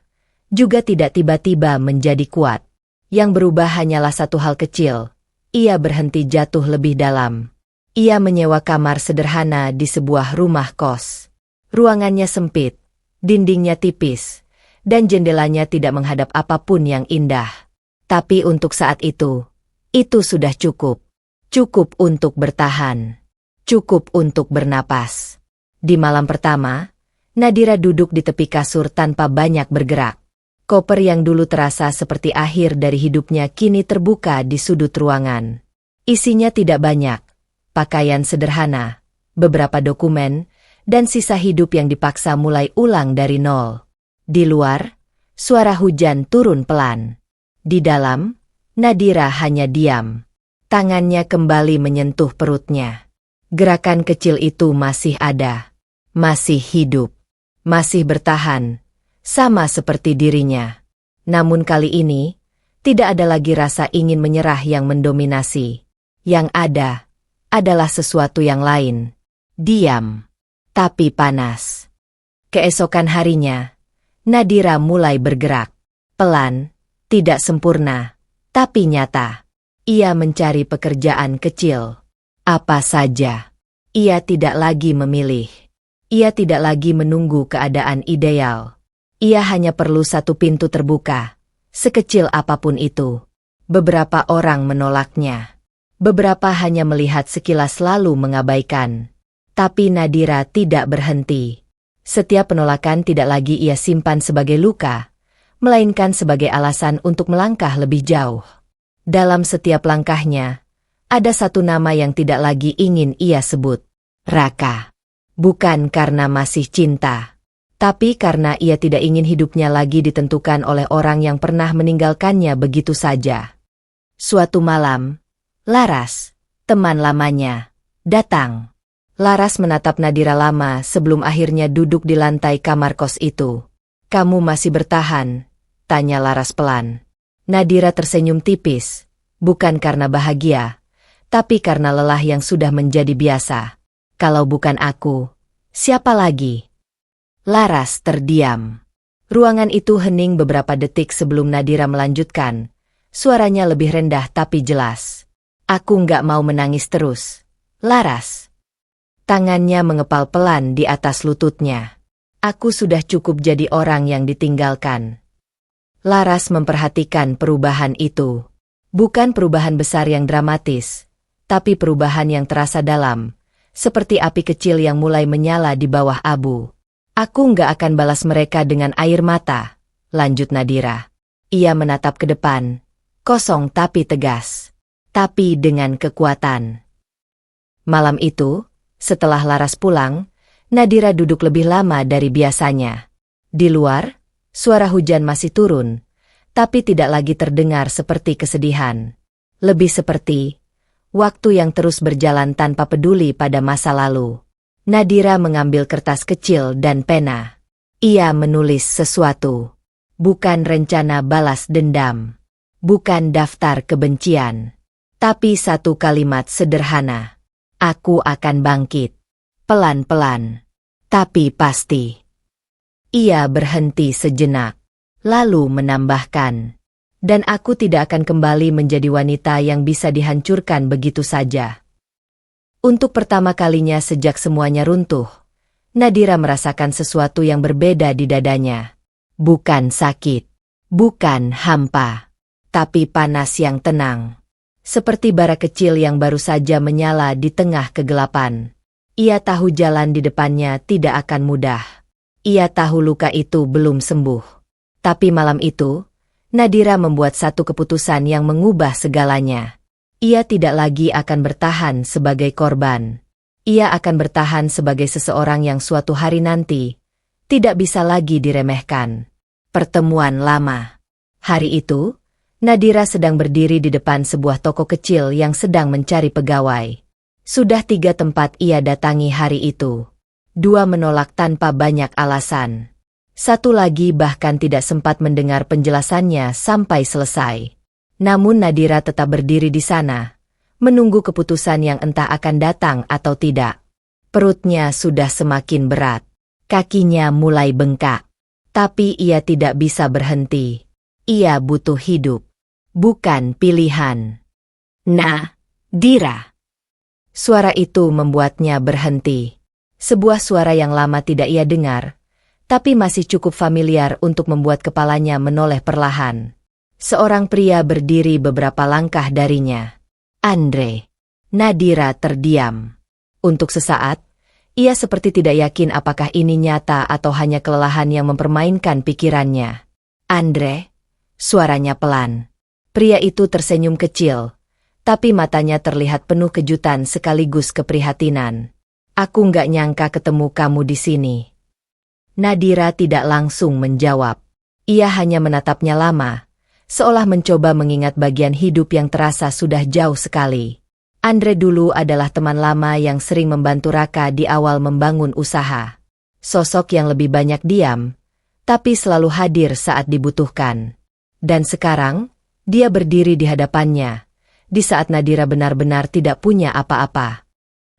S2: juga tidak tiba-tiba menjadi kuat. Yang berubah hanyalah satu hal kecil. Ia berhenti jatuh lebih dalam. Ia menyewa kamar sederhana di sebuah rumah kos. Ruangannya sempit, dindingnya tipis, dan jendelanya tidak menghadap apapun yang indah. Tapi untuk saat itu sudah cukup. Cukup untuk bertahan. Cukup untuk bernapas. Di malam pertama, Nadira duduk di tepi kasur tanpa banyak bergerak. Koper yang dulu terasa seperti akhir dari hidupnya kini terbuka di sudut ruangan. Isinya tidak banyak. Pakaian sederhana, beberapa dokumen, dan sisa hidup yang dipaksa mulai ulang dari nol. Di luar, suara hujan turun pelan. Di dalam, Nadira hanya diam. Tangannya kembali menyentuh perutnya. Gerakan kecil itu masih ada. Masih hidup. Masih bertahan. Sama seperti dirinya. Namun kali ini, tidak ada lagi rasa ingin menyerah yang mendominasi. Yang ada adalah sesuatu yang lain. Diam. Tapi panas. Keesokan harinya, Nadira mulai bergerak. Pelan. Tidak sempurna, tapi nyata. Ia mencari pekerjaan kecil. Apa saja. Ia tidak lagi memilih. Ia tidak lagi menunggu keadaan ideal. Ia hanya perlu satu pintu terbuka. Sekecil apapun itu. Beberapa orang menolaknya. Beberapa hanya melihat sekilas lalu mengabaikan. Tapi Nadira tidak berhenti. Setiap penolakan tidak lagi ia simpan sebagai luka, melainkan sebagai alasan untuk melangkah lebih jauh. Dalam setiap langkahnya, ada satu nama yang tidak lagi ingin ia sebut. Raka. Bukan karena masih cinta, tapi karena ia tidak ingin hidupnya lagi ditentukan oleh orang yang pernah meninggalkannya begitu saja. Suatu malam, Laras, teman lamanya, datang. Laras menatap Nadira lama sebelum akhirnya duduk di lantai kamar kos itu. "Kamu masih bertahan?" tanya Laras pelan. Nadira tersenyum tipis, bukan karena bahagia, tapi karena lelah yang sudah menjadi biasa. "Kalau bukan aku, siapa lagi?" Laras terdiam. Ruangan itu hening beberapa detik sebelum Nadira melanjutkan. Suaranya lebih rendah tapi jelas. "Aku nggak mau menangis terus, Laras." Tangannya mengepal pelan di atas lututnya. "Aku sudah cukup jadi orang yang ditinggalkan." Laras memperhatikan perubahan itu. Bukan perubahan besar yang dramatis, tapi perubahan yang terasa dalam, seperti api kecil yang mulai menyala di bawah abu. "Aku nggak akan balas mereka dengan air mata," lanjut Nadira. Ia menatap ke depan, kosong tapi tegas, tapi dengan kekuatan. Malam itu, setelah Laras pulang, Nadira duduk lebih lama dari biasanya. Di luar, suara hujan masih turun, tapi tidak lagi terdengar seperti kesedihan. Lebih seperti waktu yang terus berjalan tanpa peduli pada masa lalu. Nadira mengambil kertas kecil dan pena. Ia menulis sesuatu. Bukan rencana balas dendam. Bukan daftar kebencian. Tapi satu kalimat sederhana. "Aku akan bangkit. Pelan-pelan. Tapi pasti." Ia berhenti sejenak. Lalu menambahkan. "Dan aku tidak akan kembali menjadi wanita yang bisa dihancurkan begitu saja." Untuk pertama kalinya sejak semuanya runtuh, Nadira merasakan sesuatu yang berbeda di dadanya. Bukan sakit. Bukan hampa. Tapi panas yang tenang. Seperti bara kecil yang baru saja menyala di tengah kegelapan. Ia tahu jalan di depannya tidak akan mudah. Ia tahu luka itu belum sembuh. Tapi malam itu, Nadira membuat satu keputusan yang mengubah segalanya. Ia tidak lagi akan bertahan sebagai korban. Ia akan bertahan sebagai seseorang yang suatu hari nanti tidak bisa lagi diremehkan. Pertemuan lama. Hari itu, Nadira sedang berdiri di depan sebuah toko kecil yang sedang mencari pegawai. Sudah 3 tempat ia datangi hari itu. 2 menolak tanpa banyak alasan. 1 lagi bahkan tidak sempat mendengar penjelasannya sampai selesai. Namun Nadira tetap berdiri di sana, menunggu keputusan yang entah akan datang atau tidak. Perutnya sudah semakin berat. Kakinya mulai bengkak. Tapi ia tidak bisa berhenti. Ia butuh hidup. Bukan pilihan. Nadira. Suara itu membuatnya berhenti. Sebuah suara yang lama tidak ia dengar, tapi masih cukup familiar untuk membuat kepalanya menoleh perlahan. Seorang pria berdiri beberapa langkah darinya. Andre. Nadira terdiam. Untuk sesaat, ia seperti tidak yakin apakah ini nyata atau hanya kelelahan yang mempermainkan pikirannya. "Andre?" Suaranya pelan. Pria itu tersenyum kecil, tapi matanya terlihat penuh kejutan sekaligus keprihatinan. "Aku nggak nyangka ketemu kamu di sini." Nadira tidak langsung menjawab. Ia hanya menatapnya lama, seolah mencoba mengingat bagian hidup yang terasa sudah jauh sekali. Andre dulu adalah teman lama yang sering membantu Raka di awal membangun usaha. Sosok yang lebih banyak diam, tapi selalu hadir saat dibutuhkan. Dan sekarang, dia berdiri di hadapannya, di saat Nadira benar-benar tidak punya apa-apa.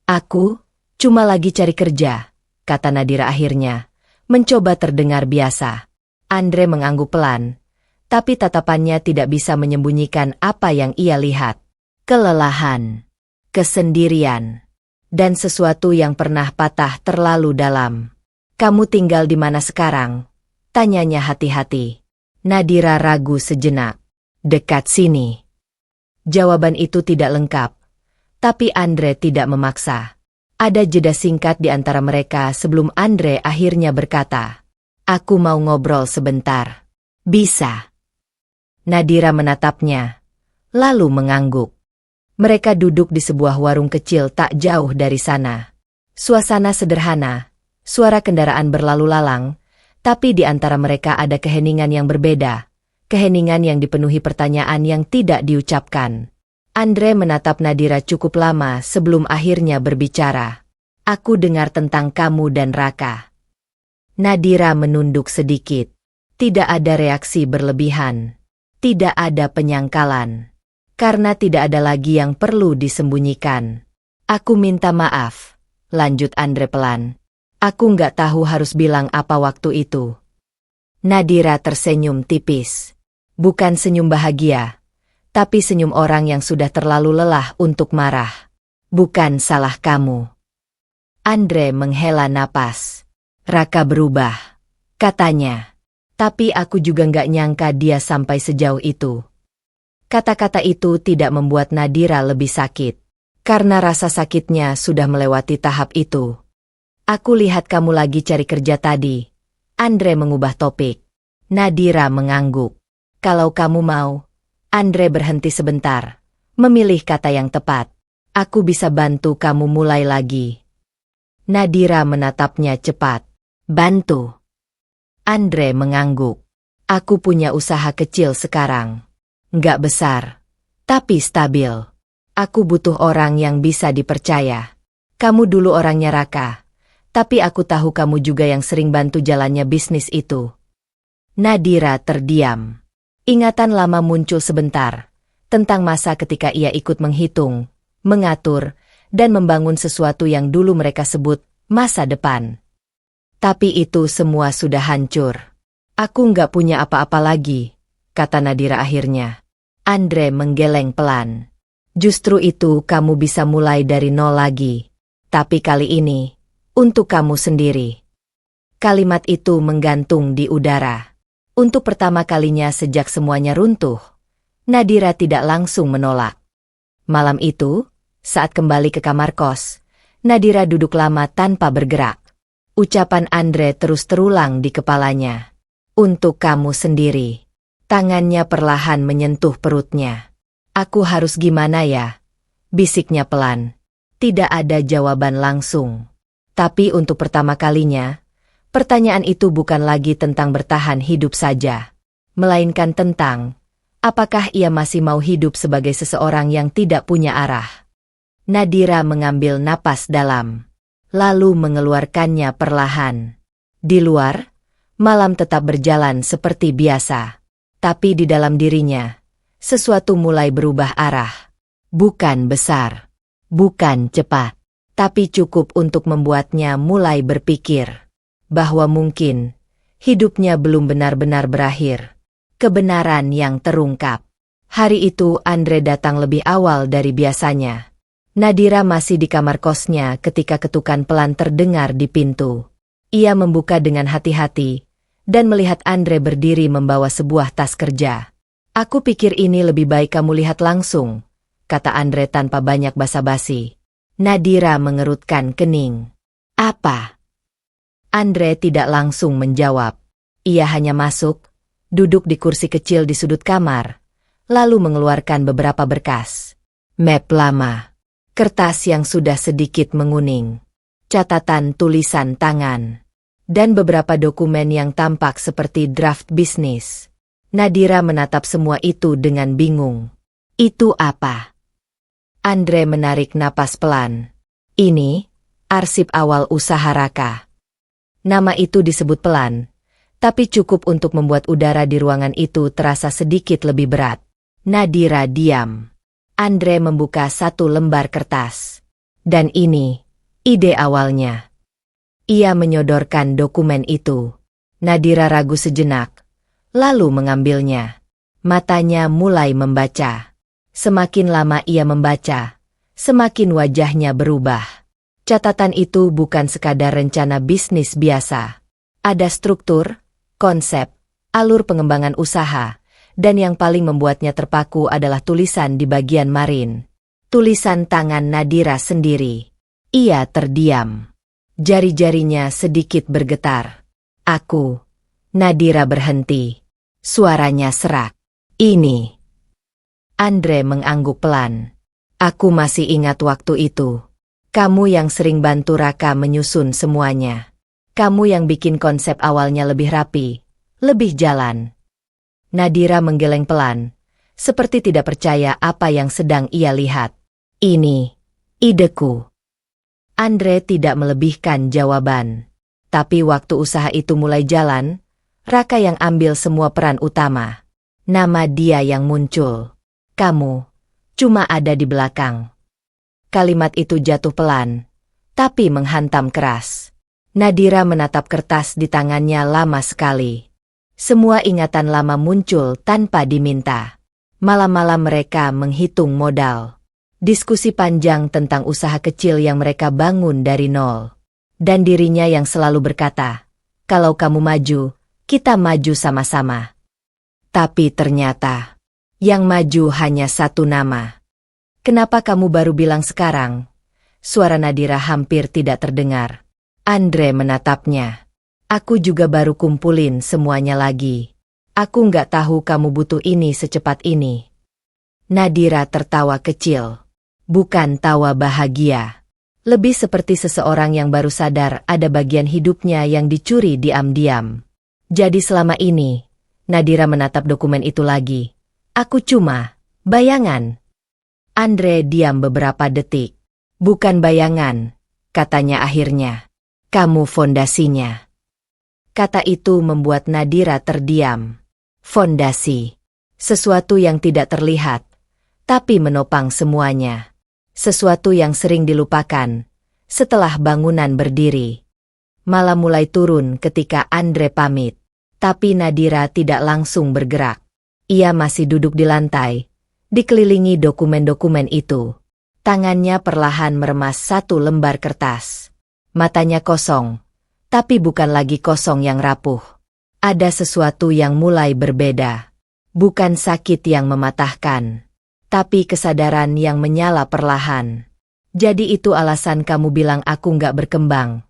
S2: "Aku cuma lagi cari kerja," kata Nadira akhirnya, mencoba terdengar biasa. Andre mengangguk pelan, tapi tatapannya tidak bisa menyembunyikan apa yang ia lihat. Kelelahan, kesendirian, dan sesuatu yang pernah patah terlalu dalam. "Kamu tinggal di mana sekarang?" tanyanya hati-hati. Nadira ragu sejenak. "Dekat sini." Jawaban itu tidak lengkap, tapi Andre tidak memaksa. Ada jeda singkat di antara mereka sebelum Andre akhirnya berkata, "Aku mau ngobrol sebentar." "Bisa." Nadira menatapnya, lalu mengangguk. Mereka duduk di sebuah warung kecil tak jauh dari sana. Suasana sederhana, suara kendaraan berlalu lalang, tapi di antara mereka ada keheningan yang berbeda, keheningan yang dipenuhi pertanyaan yang tidak diucapkan. Andre menatap Nadira cukup lama sebelum akhirnya berbicara. Aku dengar tentang kamu dan Raka. Nadira menunduk sedikit. Tidak ada reaksi berlebihan. Tidak ada penyangkalan. Karena tidak ada lagi yang perlu disembunyikan. Aku minta maaf, lanjut Andre pelan. Aku nggak tahu harus bilang apa waktu itu. Nadira tersenyum tipis. Bukan senyum bahagia. Tapi senyum orang yang sudah terlalu lelah untuk marah. Bukan salah kamu. Andre menghela napas. Raka berubah, katanya. Tapi aku juga nggak nyangka dia sampai sejauh itu. Kata-kata itu tidak membuat Nadira lebih sakit. Karena rasa sakitnya sudah melewati tahap itu. Aku lihat kamu lagi cari kerja tadi. Andre mengubah topik. Nadira mengangguk. Kalau kamu mau. Andre berhenti sebentar, memilih kata yang tepat. Aku bisa bantu kamu mulai lagi. Nadira menatapnya cepat. Bantu. Andre mengangguk. Aku punya usaha kecil sekarang. Nggak besar, tapi stabil. Aku butuh orang yang bisa dipercaya. Kamu dulu orangnya Raka, tapi aku tahu kamu juga yang sering bantu jalannya bisnis itu. Nadira terdiam. Ingatan lama muncul sebentar, tentang masa ketika ia ikut menghitung, mengatur, dan membangun sesuatu yang dulu mereka sebut masa depan. Tapi itu semua sudah hancur. Aku nggak punya apa-apa lagi, kata Nadira akhirnya. Andre menggeleng pelan. Justru itu kamu bisa mulai dari nol lagi. Tapi kali ini, untuk kamu sendiri. Kalimat itu menggantung di udara. Untuk pertama kalinya sejak semuanya runtuh, Nadira tidak langsung menolak. Malam itu, saat kembali ke kamar kos, Nadira duduk lama tanpa bergerak. Ucapan Andre terus terulang di kepalanya. Untuk kamu sendiri. Tangannya perlahan menyentuh perutnya. Aku harus gimana ya? Bisiknya pelan. Tidak ada jawaban langsung. Tapi untuk pertama kalinya, pertanyaan itu bukan lagi tentang bertahan hidup saja, melainkan tentang, apakah ia masih mau hidup sebagai seseorang yang tidak punya arah. Nadira mengambil napas dalam, lalu mengeluarkannya perlahan. Di luar, malam tetap berjalan seperti biasa. Tapi di dalam dirinya, sesuatu mulai berubah arah. Bukan besar, bukan cepat, tapi cukup untuk membuatnya mulai berpikir bahwa mungkin hidupnya belum benar-benar berakhir. Kebenaran yang terungkap. Hari itu Andre datang lebih awal dari biasanya. Nadira masih di kamar kosnya ketika ketukan pelan terdengar di pintu. Ia membuka dengan hati-hati dan melihat Andre berdiri membawa sebuah tas kerja. Aku pikir ini lebih baik kamu lihat langsung, kata Andre tanpa banyak basa-basi. Nadira mengerutkan kening. Apa? Andre tidak langsung menjawab. Ia hanya masuk, duduk di kursi kecil di sudut kamar, lalu mengeluarkan beberapa berkas. Map lama, kertas yang sudah sedikit menguning, catatan tulisan tangan, dan beberapa dokumen yang tampak seperti draft bisnis. Nadira menatap semua itu dengan bingung. Itu apa? Andre menarik napas pelan. Ini, arsip awal usaha Raka. Nama itu disebut pelan, tapi cukup untuk membuat udara di ruangan itu terasa sedikit lebih berat. Nadira diam. Andre membuka satu lembar kertas. Dan ini, ide awalnya. Ia menyodorkan dokumen itu. Nadira ragu sejenak, lalu mengambilnya. Matanya mulai membaca. Semakin lama ia membaca, semakin wajahnya berubah. Catatan itu bukan sekadar rencana bisnis biasa. Ada struktur, konsep, alur pengembangan usaha, dan yang paling membuatnya terpaku adalah tulisan di bagian marin. Tulisan tangan Nadira sendiri. Ia terdiam. Jari-jarinya sedikit bergetar. Aku. Nadira berhenti. Suaranya serak. Ini. Andre mengangguk pelan. Aku masih ingat waktu itu. Kamu yang sering bantu Raka menyusun semuanya. Kamu yang bikin konsep awalnya lebih rapi, lebih jalan. Nadira menggeleng pelan, seperti tidak percaya apa yang sedang ia lihat. Ini ideku. Andre tidak melebihkan jawaban. Tapi waktu usaha itu mulai jalan, Raka yang ambil semua peran utama. Nama dia yang muncul. Kamu cuma ada di belakang. Kalimat itu jatuh pelan, tapi menghantam keras. Nadira menatap kertas di tangannya lama sekali. Semua ingatan lama muncul tanpa diminta. Malam-malam mereka menghitung modal. Diskusi panjang tentang usaha kecil yang mereka bangun dari nol. Dan dirinya yang selalu berkata, kalau kamu maju, kita maju sama-sama. Tapi ternyata, yang maju hanya satu nama. Kenapa kamu baru bilang sekarang? Suara Nadira hampir tidak terdengar. Andre menatapnya. Aku juga baru kumpulin semuanya lagi. Aku nggak tahu kamu butuh ini secepat ini. Nadira tertawa kecil. Bukan tawa bahagia. Lebih seperti seseorang yang baru sadar ada bagian hidupnya yang dicuri diam-diam. Jadi selama ini, Nadira menatap dokumen itu lagi. Aku cuma bayangan. Andre diam beberapa detik. Bukan bayangan, katanya akhirnya. Kamu fondasinya. Kata itu membuat Nadira terdiam. Fondasi. Sesuatu yang tidak terlihat, tapi menopang semuanya. Sesuatu yang sering dilupakan setelah bangunan berdiri. Malam mulai turun ketika Andre pamit. Tapi Nadira tidak langsung bergerak. Ia masih duduk di lantai, dikelilingi dokumen-dokumen itu. Tangannya perlahan meremas satu lembar kertas. Matanya kosong, tapi bukan lagi kosong yang rapuh. Ada sesuatu yang mulai berbeda. Bukan sakit yang mematahkan, tapi kesadaran yang menyala perlahan. Jadi itu alasan kamu bilang aku nggak berkembang.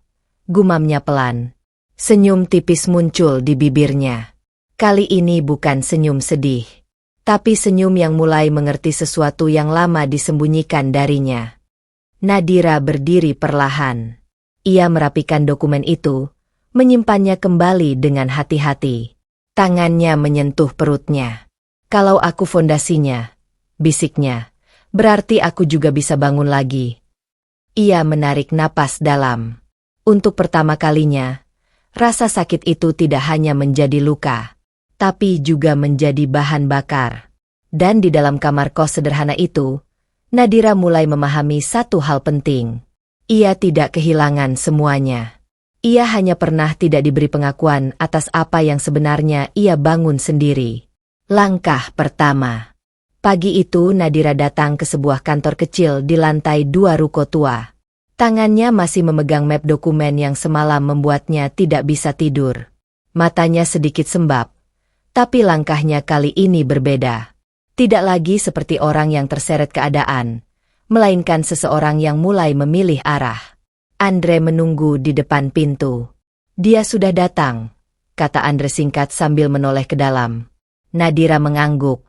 S2: Gumamnya pelan. Senyum tipis muncul di bibirnya. Kali ini bukan senyum sedih. Tapi senyum yang mulai mengerti sesuatu yang lama disembunyikan darinya. Nadira berdiri perlahan. Ia merapikan dokumen itu, menyimpannya kembali dengan hati-hati. Tangannya menyentuh perutnya. Kalau aku fondasinya, bisiknya, berarti aku juga bisa bangun lagi. Ia menarik napas dalam. Untuk pertama kalinya, rasa sakit itu tidak hanya menjadi luka, tapi juga menjadi bahan bakar. Dan di dalam kamar kos sederhana itu, Nadira mulai memahami satu hal penting. Ia tidak kehilangan semuanya. Ia hanya pernah tidak diberi pengakuan atas apa yang sebenarnya ia bangun sendiri. Langkah pertama. Pagi itu Nadira datang ke sebuah kantor kecil di lantai 2 ruko tua. Tangannya masih memegang map dokumen yang semalam membuatnya tidak bisa tidur. Matanya sedikit sembab. Tapi langkahnya kali ini berbeda. Tidak lagi seperti orang yang terseret keadaan, melainkan seseorang yang mulai memilih arah. Andre menunggu di depan pintu. Dia sudah datang, kata Andre singkat sambil menoleh ke dalam. Nadira mengangguk,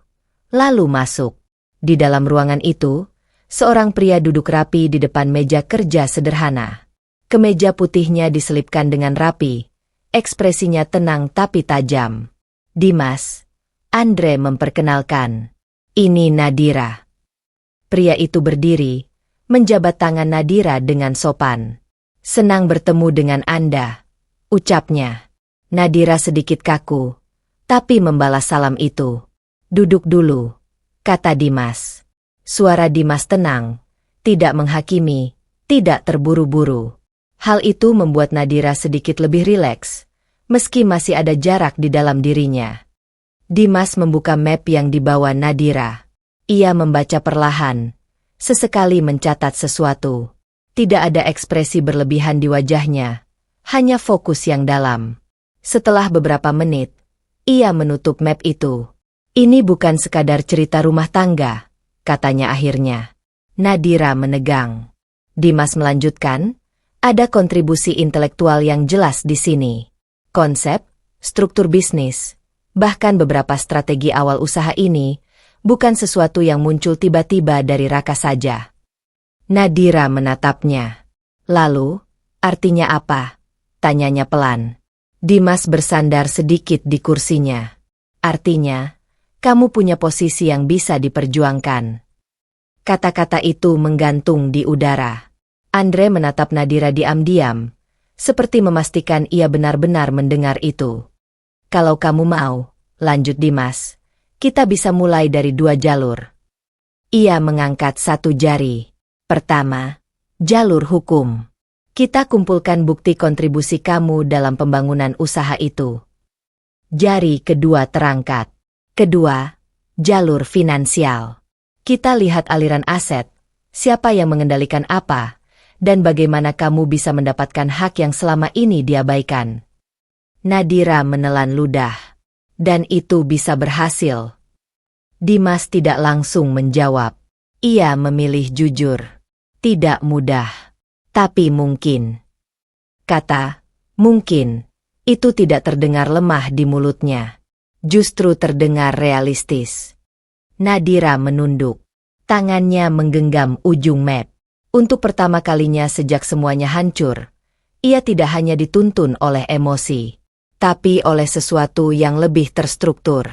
S2: lalu masuk. Di dalam ruangan itu, seorang pria duduk rapi di depan meja kerja sederhana. Kemeja putihnya diselipkan dengan rapi, ekspresinya tenang tapi tajam. Dimas, Andre memperkenalkan. Ini Nadira. Pria itu berdiri, menjabat tangan Nadira dengan sopan. Senang bertemu dengan Anda, ucapnya. Nadira sedikit kaku, tapi membalas salam itu. Duduk dulu, kata Dimas. Suara Dimas tenang, tidak menghakimi, tidak terburu-buru. Hal itu membuat Nadira sedikit lebih rileks, meski masih ada jarak di dalam dirinya. Dimas membuka map yang dibawa Nadira. Ia membaca perlahan, sesekali mencatat sesuatu. Tidak ada ekspresi berlebihan di wajahnya, hanya fokus yang dalam. Setelah beberapa menit, ia menutup map itu. Ini bukan sekadar cerita rumah tangga, katanya akhirnya. Nadira menegang. Dimas melanjutkan, ada kontribusi intelektual yang jelas di sini. Konsep, struktur bisnis, bahkan beberapa strategi awal usaha ini, bukan sesuatu yang muncul tiba-tiba dari Raka saja. Nadira menatapnya. Lalu, artinya apa? Tanyanya pelan. Dimas bersandar sedikit di kursinya. Artinya, kamu punya posisi yang bisa diperjuangkan. Kata-kata itu menggantung di udara. Andre menatap Nadira diam-diam, seperti memastikan ia benar-benar mendengar itu. Kalau kamu mau, lanjut Dimas, kita bisa mulai dari 2 jalur. Ia mengangkat 1 jari. Pertama, jalur hukum. Kita kumpulkan bukti kontribusi kamu dalam pembangunan usaha itu. Jari kedua terangkat. Kedua, jalur finansial. Kita lihat aliran aset, siapa yang mengendalikan apa, dan bagaimana kamu bisa mendapatkan hak yang selama ini diabaikan. Nadira menelan ludah. Dan itu bisa berhasil. Dimas tidak langsung menjawab. Ia memilih jujur. Tidak mudah. Tapi mungkin. Kata, mungkin, itu tidak terdengar lemah di mulutnya. Justru terdengar realistis. Nadira menunduk. Tangannya menggenggam ujung map. Untuk pertama kalinya sejak semuanya hancur, ia tidak hanya dituntun oleh emosi, tapi oleh sesuatu yang lebih terstruktur,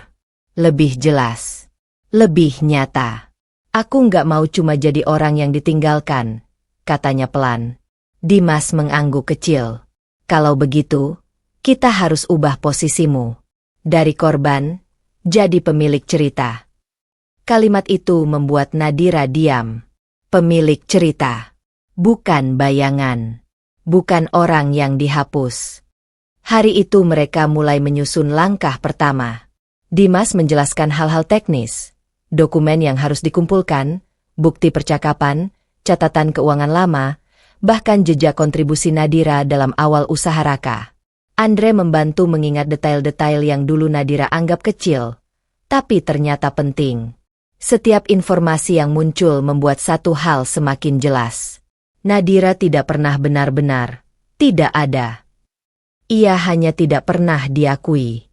S2: lebih jelas, lebih nyata. Aku nggak mau cuma jadi orang yang ditinggalkan, katanya pelan. Dimas mengangguk kecil. Kalau begitu, kita harus ubah posisimu. Dari korban, jadi pemilik cerita. Kalimat itu membuat Nadira diam. Pemilik cerita. Bukan bayangan. Bukan orang yang dihapus. Hari itu mereka mulai menyusun langkah pertama. Dimas menjelaskan hal-hal teknis. Dokumen yang harus dikumpulkan, bukti percakapan, catatan keuangan lama, bahkan jejak kontribusi Nadira dalam awal usaha Raka. Andre membantu mengingat detail-detail yang dulu Nadira anggap kecil, tapi ternyata penting. Setiap informasi yang muncul membuat satu hal semakin jelas. Nadira tidak pernah benar-benar, tidak ada. Ia hanya tidak pernah diakui.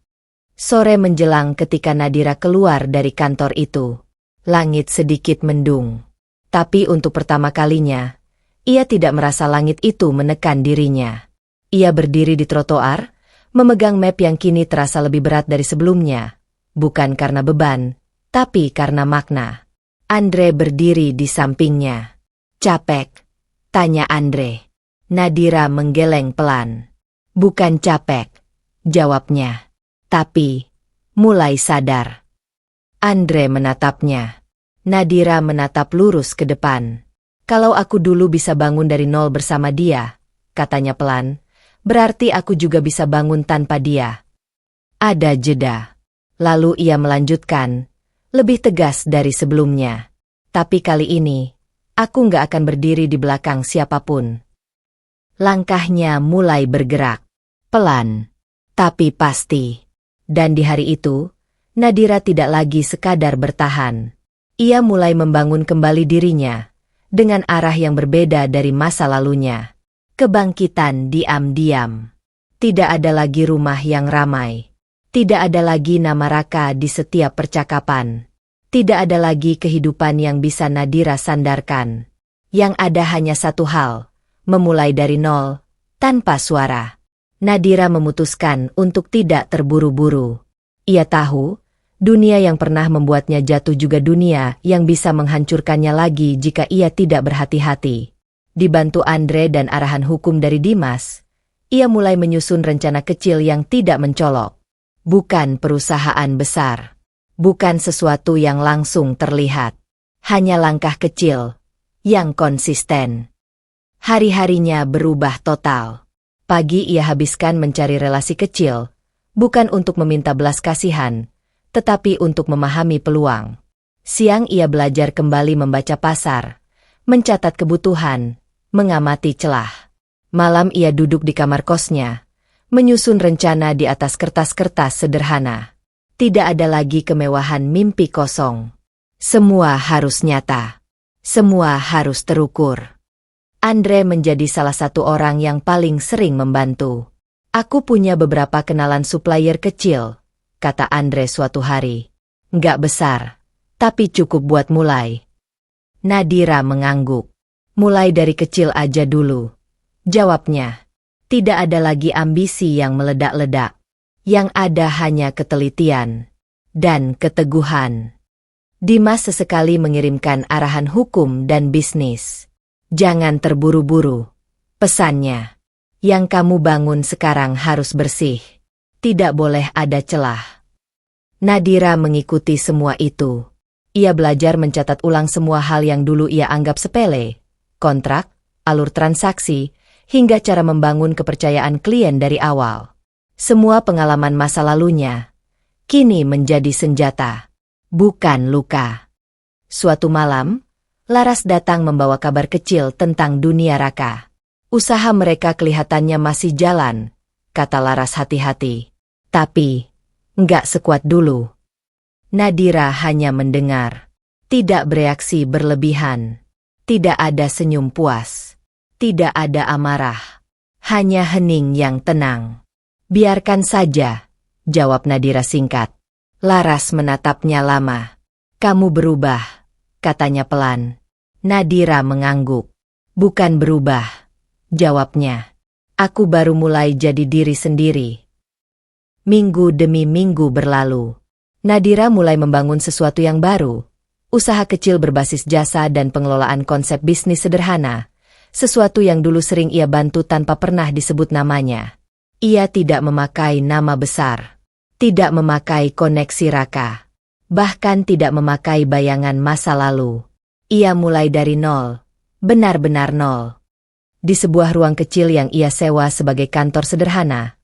S2: Sore menjelang ketika Nadira keluar dari kantor itu, langit sedikit mendung. Tapi untuk pertama kalinya, ia tidak merasa langit itu menekan dirinya. Ia berdiri di trotoar, memegang map yang kini terasa lebih berat dari sebelumnya. Bukan karena beban, tapi karena makna. Andre berdiri di sampingnya. Capek? Tanya Andre. Nadira menggeleng pelan. Bukan capek, jawabnya. Tapi, mulai sadar. Andre menatapnya. Nadira menatap lurus ke depan. Kalau aku dulu bisa bangun dari nol bersama dia, katanya pelan, berarti aku juga bisa bangun tanpa dia. Ada jeda. Lalu ia melanjutkan, lebih tegas dari sebelumnya. Tapi kali ini, aku nggak akan berdiri di belakang siapapun. Langkahnya mulai bergerak. Pelan, tapi pasti. Dan di hari itu, Nadira tidak lagi sekadar bertahan. Ia mulai membangun kembali dirinya, dengan arah yang berbeda dari masa lalunya. Kebangkitan diam-diam. Tidak ada lagi rumah yang ramai. Tidak ada lagi nama Raka di setiap percakapan. Tidak ada lagi kehidupan yang bisa Nadira sandarkan. Yang ada hanya satu hal, memulai dari nol, tanpa suara. Nadira memutuskan untuk tidak terburu-buru. Ia tahu, dunia yang pernah membuatnya jatuh juga dunia yang bisa menghancurkannya lagi jika ia tidak berhati-hati. Dibantu Andre dan arahan hukum dari Dimas, ia mulai menyusun rencana kecil yang tidak mencolok. Bukan perusahaan besar. Bukan sesuatu yang langsung terlihat. Hanya langkah kecil, yang konsisten. Hari-harinya berubah total. Pagi ia habiskan mencari relasi kecil, bukan untuk meminta belas kasihan, tetapi untuk memahami peluang. Siang ia belajar kembali membaca pasar, mencatat kebutuhan, mengamati celah. Malam ia duduk di kamar kosnya, menyusun rencana di atas kertas-kertas sederhana. Tidak ada lagi kemewahan mimpi kosong. Semua harus nyata. Semua harus terukur. Andre menjadi salah satu orang yang paling sering membantu. Aku punya beberapa kenalan supplier kecil, kata Andre suatu hari. Nggak besar, tapi cukup buat mulai. Nadira mengangguk. Mulai dari kecil aja dulu. Jawabnya. Tidak ada lagi ambisi yang meledak-ledak. Yang ada hanya ketelitian dan keteguhan. Dimas sesekali mengirimkan arahan hukum dan bisnis. Jangan terburu-buru. Pesannya. Yang kamu bangun sekarang harus bersih. Tidak boleh ada celah. Nadira mengikuti semua itu. Ia belajar mencatat ulang semua hal yang dulu ia anggap sepele. Kontrak, alur transaksi, hingga cara membangun kepercayaan klien dari awal. Semua pengalaman masa lalunya kini menjadi senjata, bukan luka. Suatu malam, Laras datang membawa kabar kecil tentang dunia Raka. Usaha mereka kelihatannya masih jalan, kata Laras hati-hati. Tapi, nggak sekuat dulu. Nadira hanya mendengar. Tidak bereaksi berlebihan. Tidak ada senyum puas. Tidak ada amarah. Hanya hening yang tenang. Biarkan saja, jawab Nadira singkat. Laras menatapnya lama. Kamu berubah, katanya pelan. Nadira mengangguk. Bukan berubah, jawabnya. Aku baru mulai jadi diri sendiri. Minggu demi minggu berlalu. Nadira mulai membangun sesuatu yang baru. Usaha kecil berbasis jasa dan pengelolaan konsep bisnis sederhana. Sesuatu yang dulu sering ia bantu tanpa pernah disebut namanya. Ia tidak memakai nama besar. Tidak memakai koneksi Raka. Bahkan tidak memakai bayangan masa lalu. Ia mulai dari nol. Benar-benar nol. Di sebuah ruang kecil yang ia sewa sebagai kantor sederhana,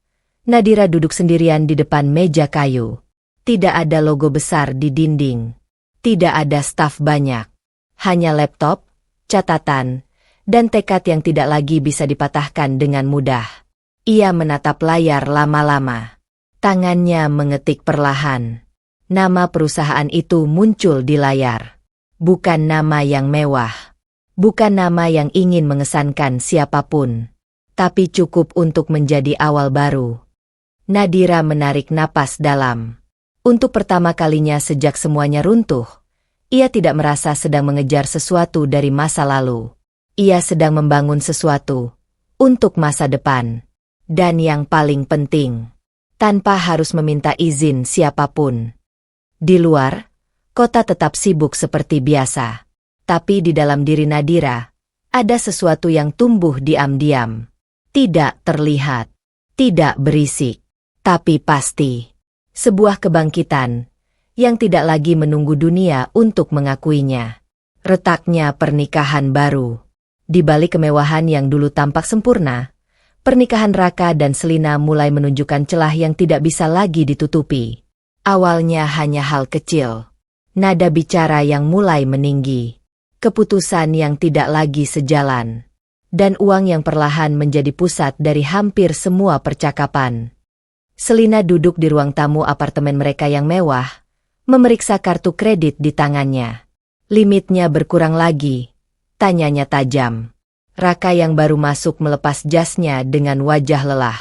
S2: Nadira duduk sendirian di depan meja kayu. Tidak ada logo besar di dinding. Tidak ada staf banyak. Hanya laptop, catatan, dan tekad yang tidak lagi bisa dipatahkan dengan mudah. Ia menatap layar lama-lama. Tangannya mengetik perlahan. Nama perusahaan itu muncul di layar. Bukan nama yang mewah. Bukan nama yang ingin mengesankan siapapun. Tapi cukup untuk menjadi awal baru. Nadira menarik napas dalam. Untuk pertama kalinya sejak semuanya runtuh, ia tidak merasa sedang mengejar sesuatu dari masa lalu. Ia sedang membangun sesuatu untuk masa depan. Dan yang paling penting, tanpa harus meminta izin siapapun. Di luar, kota tetap sibuk seperti biasa. Tapi di dalam diri Nadira, ada sesuatu yang tumbuh diam-diam. Tidak terlihat, tidak berisik, tapi pasti. Sebuah kebangkitan yang tidak lagi menunggu dunia untuk mengakuinya. Retaknya pernikahan baru. Di balik kemewahan yang dulu tampak sempurna, pernikahan Raka dan Selina mulai menunjukkan celah yang tidak bisa lagi ditutupi. Awalnya hanya hal kecil. Nada bicara yang mulai meninggi. Keputusan yang tidak lagi sejalan. Dan uang yang perlahan menjadi pusat dari hampir semua percakapan. Selina duduk di ruang tamu apartemen mereka yang mewah, memeriksa kartu kredit di tangannya. Limitnya berkurang lagi. Tanyanya tajam. Raka yang baru masuk melepas jasnya dengan wajah lelah.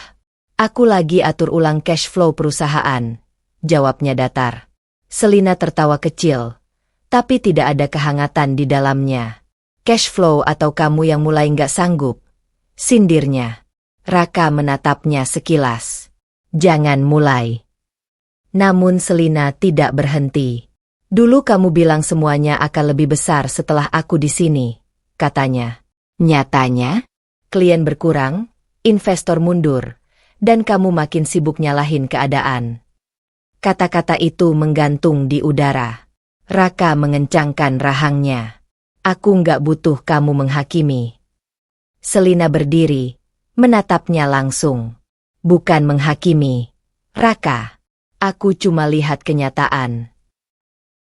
S2: Aku lagi atur ulang cash flow perusahaan, jawabnya datar. Selina tertawa kecil, tapi tidak ada kehangatan di dalamnya. Cash flow atau kamu yang mulai nggak sanggup? Sindirnya. Raka menatapnya sekilas. Jangan mulai. Namun Selina tidak berhenti. Dulu kamu bilang semuanya akan lebih besar setelah aku di sini, katanya. Nyatanya, klien berkurang, investor mundur, dan kamu makin sibuk nyalahin keadaan. Kata-kata itu menggantung di udara. Raka mengencangkan rahangnya. Aku nggak butuh kamu menghakimi. Selina berdiri, menatapnya langsung. Bukan menghakimi. Raka, aku cuma lihat kenyataan.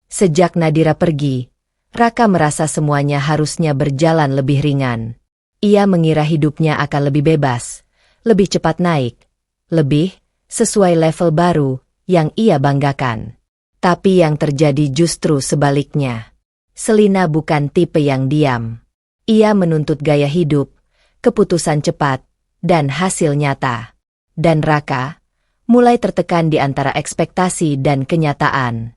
S2: Sejak Nadira pergi, Raka merasa semuanya harusnya berjalan lebih ringan. Ia mengira hidupnya akan lebih bebas, lebih cepat naik, lebih sesuai level baru yang ia banggakan. Tapi yang terjadi justru sebaliknya. Selina bukan tipe yang diam. Ia menuntut gaya hidup, keputusan cepat, dan hasil nyata. Dan Raka mulai tertekan di antara ekspektasi dan kenyataan.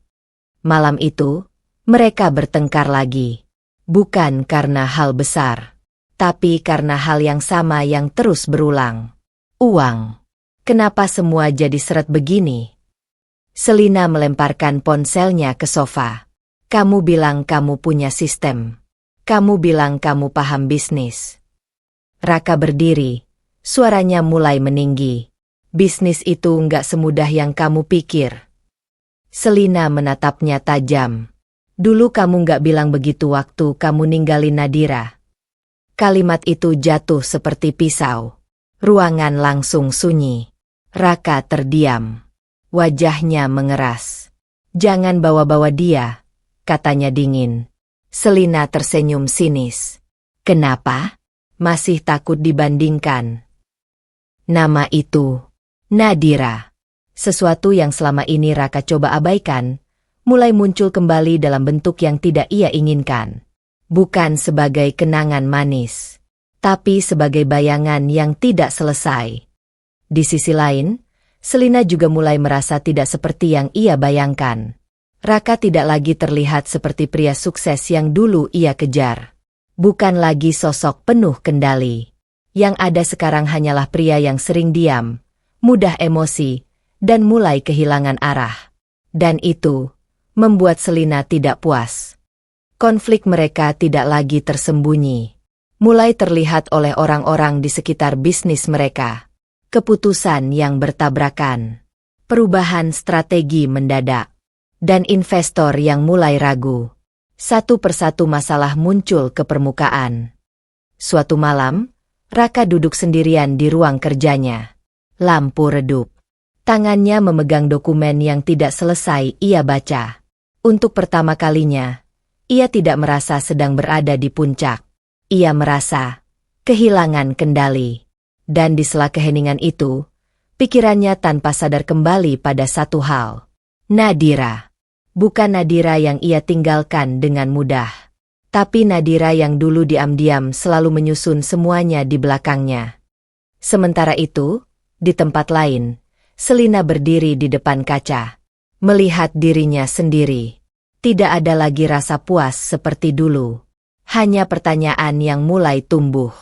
S2: Malam itu, mereka bertengkar lagi. Bukan karena hal besar. tapi karena hal yang sama yang terus berulang. Uang. Kenapa semua jadi seret begini? Selina melemparkan ponselnya ke sofa. Kamu bilang kamu punya sistem. Kamu bilang kamu paham bisnis. Raka berdiri. Suaranya mulai meninggi. Bisnis itu nggak semudah yang kamu pikir. Selina menatapnya tajam. Dulu kamu nggak bilang begitu waktu kamu ninggalin Nadira. Kalimat itu jatuh seperti pisau. Ruangan langsung sunyi. Raka terdiam. Wajahnya mengeras. Jangan bawa-bawa dia, katanya dingin. Selina tersenyum sinis. Kenapa? Masih takut dibandingkan. Nama itu, Nadira. Sesuatu yang selama ini Raka coba abaikan, mulai muncul kembali dalam bentuk yang tidak ia inginkan. Bukan sebagai kenangan manis, tapi sebagai bayangan yang tidak selesai. Di sisi lain, Selina juga mulai merasa tidak seperti yang ia bayangkan. Raka tidak lagi terlihat seperti pria sukses yang dulu ia kejar. Bukan lagi sosok penuh kendali. Yang ada sekarang hanyalah pria yang sering diam, mudah emosi, dan mulai kehilangan arah. Dan itu membuat Selina tidak puas. Konflik mereka tidak lagi tersembunyi. Mulai terlihat oleh orang-orang di sekitar bisnis mereka. Keputusan yang bertabrakan. Perubahan strategi mendadak. Dan investor yang mulai ragu. Satu persatu masalah muncul ke permukaan. Suatu malam, Raka duduk sendirian di ruang kerjanya. Lampu redup. Tangannya memegang dokumen yang tidak selesai ia baca. Untuk pertama kalinya, ia tidak merasa sedang berada di puncak. Ia merasa kehilangan kendali. Dan di sela keheningan itu, pikirannya tanpa sadar kembali pada satu hal. Nadira. Bukan Nadira yang ia tinggalkan dengan mudah. Tapi Nadira yang dulu diam-diam selalu menyusun semuanya di belakangnya. Sementara itu, di tempat lain, Selina berdiri di depan kaca. Melihat dirinya sendiri. Tidak ada lagi rasa puas seperti dulu. Hanya pertanyaan yang mulai tumbuh.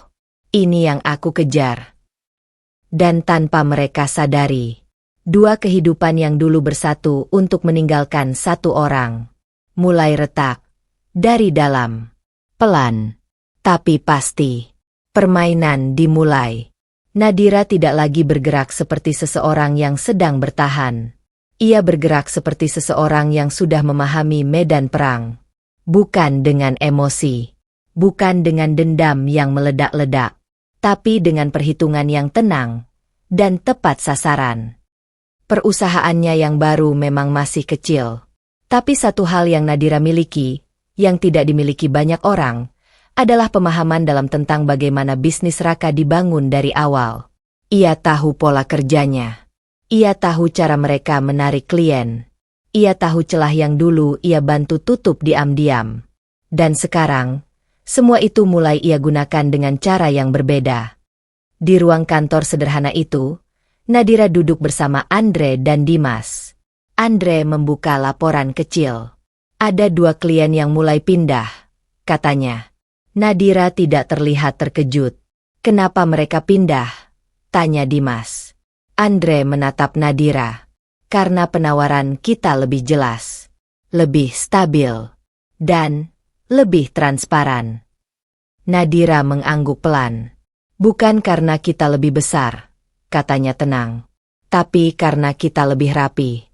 S2: Ini yang aku kejar. Dan tanpa mereka sadari, dua kehidupan yang dulu bersatu untuk meninggalkan satu orang, mulai retak, dari dalam, pelan, tapi pasti. Permainan dimulai. Nadira tidak lagi bergerak seperti seseorang yang sedang bertahan. Ia bergerak seperti seseorang yang sudah memahami medan perang. Bukan dengan emosi, bukan dengan dendam yang meledak-ledak, tapi dengan perhitungan yang tenang dan tepat sasaran. Perusahaannya yang baru memang masih kecil, tapi satu hal yang Nadira miliki, yang tidak dimiliki banyak orang, adalah pemahaman dalam tentang bagaimana bisnis Raka dibangun dari awal. Ia tahu pola kerjanya. Ia tahu cara mereka menarik klien. Ia tahu celah yang dulu ia bantu tutup diam-diam. Dan sekarang, semua itu mulai ia gunakan dengan cara yang berbeda. Di ruang kantor sederhana itu, Nadira duduk bersama Andre dan Dimas. Andre membuka laporan kecil. Ada 2 klien yang mulai pindah, katanya. Nadira tidak terlihat terkejut. Kenapa mereka pindah? Tanya Dimas. Andre menatap Nadira. Karena penawaran kita lebih jelas, lebih stabil, dan lebih transparan. Nadira mengangguk pelan. Bukan karena kita lebih besar, katanya tenang, tapi karena kita lebih rapi.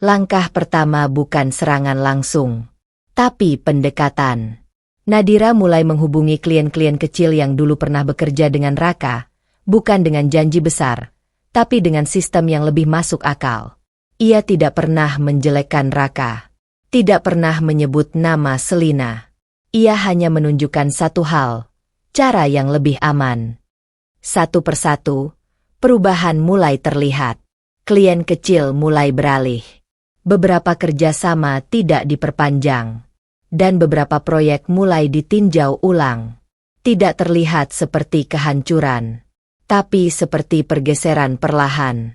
S2: Langkah pertama bukan serangan langsung, tapi pendekatan. Nadira mulai menghubungi klien-klien kecil yang dulu pernah bekerja dengan Raka, bukan dengan janji besar, tapi dengan sistem yang lebih masuk akal. Ia tidak pernah menjelekkan Raka, tidak pernah menyebut nama Selina. Ia hanya menunjukkan satu hal, cara yang lebih aman. Satu persatu, perubahan mulai terlihat. Klien kecil mulai beralih. Beberapa kerjasama tidak diperpanjang. Dan beberapa proyek mulai ditinjau ulang. Tidak terlihat seperti kehancuran, tapi seperti pergeseran perlahan.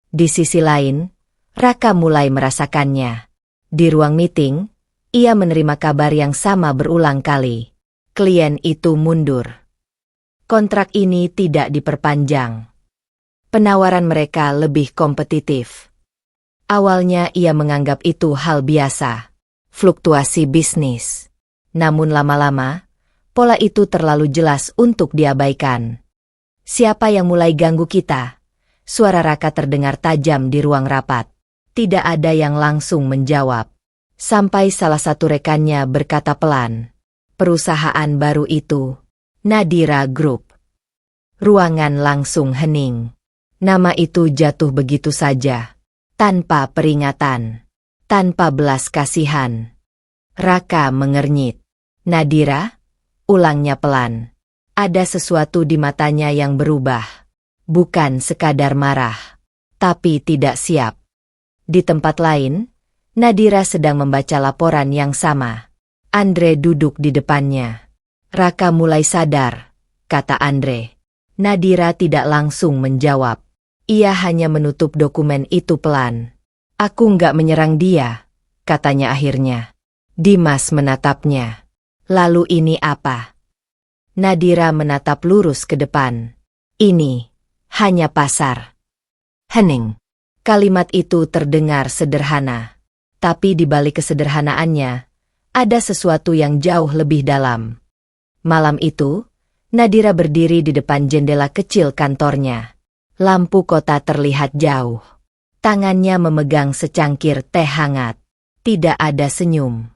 S2: Di sisi lain, Raka mulai merasakannya. Di ruang meeting, ia menerima kabar yang sama berulang kali. Klien itu mundur. Kontrak ini tidak diperpanjang. Penawaran mereka lebih kompetitif. Awalnya ia menganggap itu hal biasa, fluktuasi bisnis. Namun lama-lama, pola itu terlalu jelas untuk diabaikan. Siapa yang mulai ganggu kita? Suara Raka terdengar tajam di ruang rapat. Tidak ada yang langsung menjawab. Sampai salah satu rekannya berkata pelan. Perusahaan baru itu, Nadira Group. Ruangan langsung hening. Nama itu jatuh begitu saja. Tanpa peringatan. Tanpa belas kasihan. Raka mengernyit. Nadira? Ulangnya pelan. Ada sesuatu di matanya yang berubah. Bukan sekadar marah. Tapi tidak siap. Di tempat lain, Nadira sedang membaca laporan yang sama. Andre duduk di depannya. Raka mulai sadar, kata Andre. Nadira tidak langsung menjawab. Ia hanya menutup dokumen itu pelan. Aku nggak menyerang dia, katanya akhirnya. Dimas menatapnya. Lalu ini apa? Nadira menatap lurus ke depan. Ini hanya pasar. Hening. Kalimat itu terdengar sederhana. Tapi di balik kesederhanaannya, ada sesuatu yang jauh lebih dalam. Malam itu, Nadira berdiri di depan jendela kecil kantornya. Lampu kota terlihat jauh. Tangannya memegang secangkir teh hangat. Tidak ada senyum.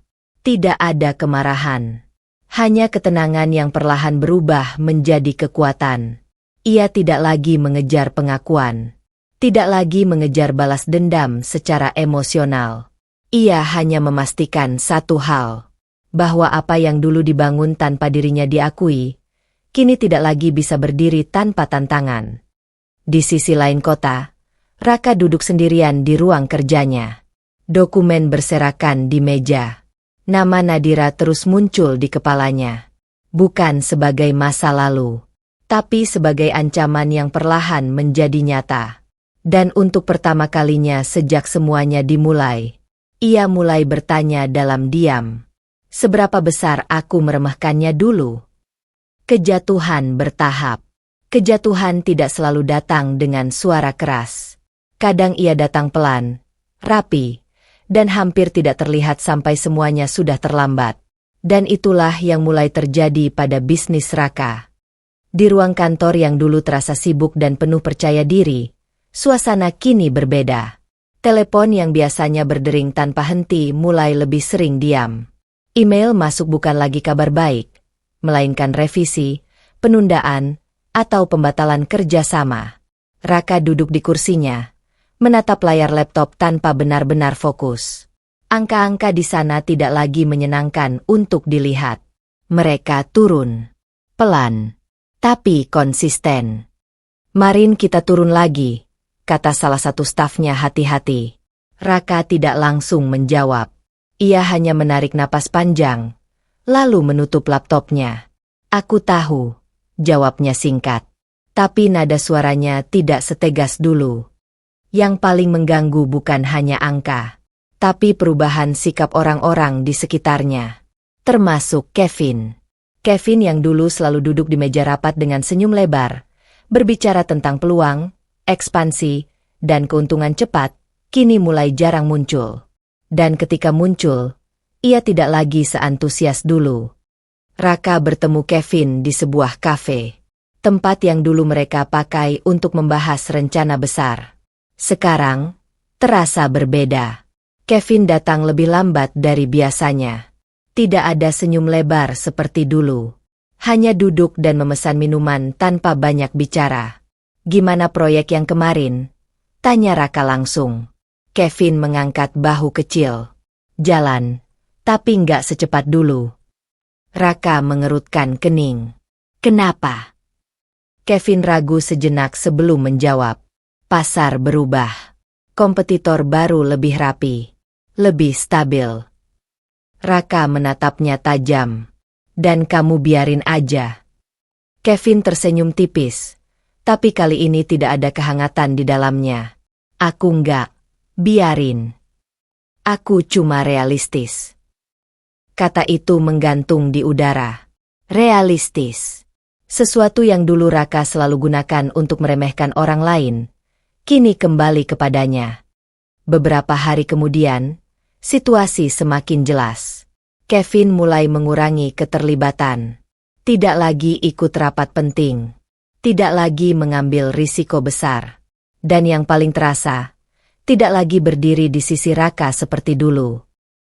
S2: Tidak ada kemarahan. Hanya ketenangan yang perlahan berubah menjadi kekuatan. Ia tidak lagi mengejar pengakuan. Tidak lagi mengejar balas dendam secara emosional. Ia hanya memastikan satu hal. Bahwa apa yang dulu dibangun tanpa dirinya diakui, kini tidak lagi bisa berdiri tanpa tantangan. Di sisi lain kota, Raka duduk sendirian di ruang kerjanya. Dokumen berserakan di meja. Nama Nadira terus muncul di kepalanya. Bukan sebagai masa lalu, tapi sebagai ancaman yang perlahan menjadi nyata. Dan untuk pertama kalinya sejak semuanya dimulai, ia mulai bertanya dalam diam. Seberapa besar aku meremehkannya dulu? Kejatuhan bertahap. Kejatuhan tidak selalu datang dengan suara keras. Kadang ia datang pelan, rapi, dan hampir tidak terlihat sampai semuanya sudah terlambat. Dan itulah yang mulai terjadi pada bisnis Raka. Di ruang kantor yang dulu terasa sibuk dan penuh percaya diri, suasana kini berbeda. Telepon yang biasanya berdering tanpa henti mulai lebih sering diam. Email masuk bukan lagi kabar baik, melainkan revisi, penundaan, atau pembatalan kerjasama. Raka duduk di kursinya, menatap layar laptop tanpa benar-benar fokus. Angka-angka di sana tidak lagi menyenangkan untuk dilihat. Mereka turun. Pelan. Tapi konsisten. Marin kita turun lagi, kata salah satu stafnya hati-hati. Raka tidak langsung menjawab. Ia hanya menarik napas panjang, lalu menutup laptopnya. Aku tahu. Jawabnya singkat. Tapi nada suaranya tidak setegas dulu. Yang paling mengganggu bukan hanya angka, tapi perubahan sikap orang-orang di sekitarnya. Termasuk Kevin. Kevin yang dulu selalu duduk di meja rapat dengan senyum lebar, berbicara tentang peluang, ekspansi, dan keuntungan cepat, kini mulai jarang muncul. Dan ketika muncul, ia tidak lagi seantusias dulu. Raka bertemu Kevin di sebuah kafe, tempat yang dulu mereka pakai untuk membahas rencana besar. Sekarang, terasa berbeda. Kevin datang lebih lambat dari biasanya. Tidak ada senyum lebar seperti dulu. Hanya duduk dan memesan minuman tanpa banyak bicara. Gimana proyek yang kemarin? Tanya Raka langsung. Kevin mengangkat bahu kecil. Jalan, tapi nggak secepat dulu. Raka mengerutkan kening. Kenapa? Kevin ragu sejenak sebelum menjawab. Pasar berubah. Kompetitor baru lebih rapi. Lebih stabil. Raka menatapnya tajam. Dan kamu biarin aja. Kevin tersenyum tipis. Tapi kali ini tidak ada kehangatan di dalamnya. Aku nggak biarin. Aku cuma realistis. Kata itu menggantung di udara. Realistis. Sesuatu yang dulu Raka selalu gunakan untuk meremehkan orang lain, kini kembali kepadanya. Beberapa hari kemudian, situasi semakin jelas. Kevin mulai mengurangi keterlibatan. Tidak lagi ikut rapat penting. Tidak lagi mengambil risiko besar. Dan yang paling terasa, tidak lagi berdiri di sisi Raka seperti dulu.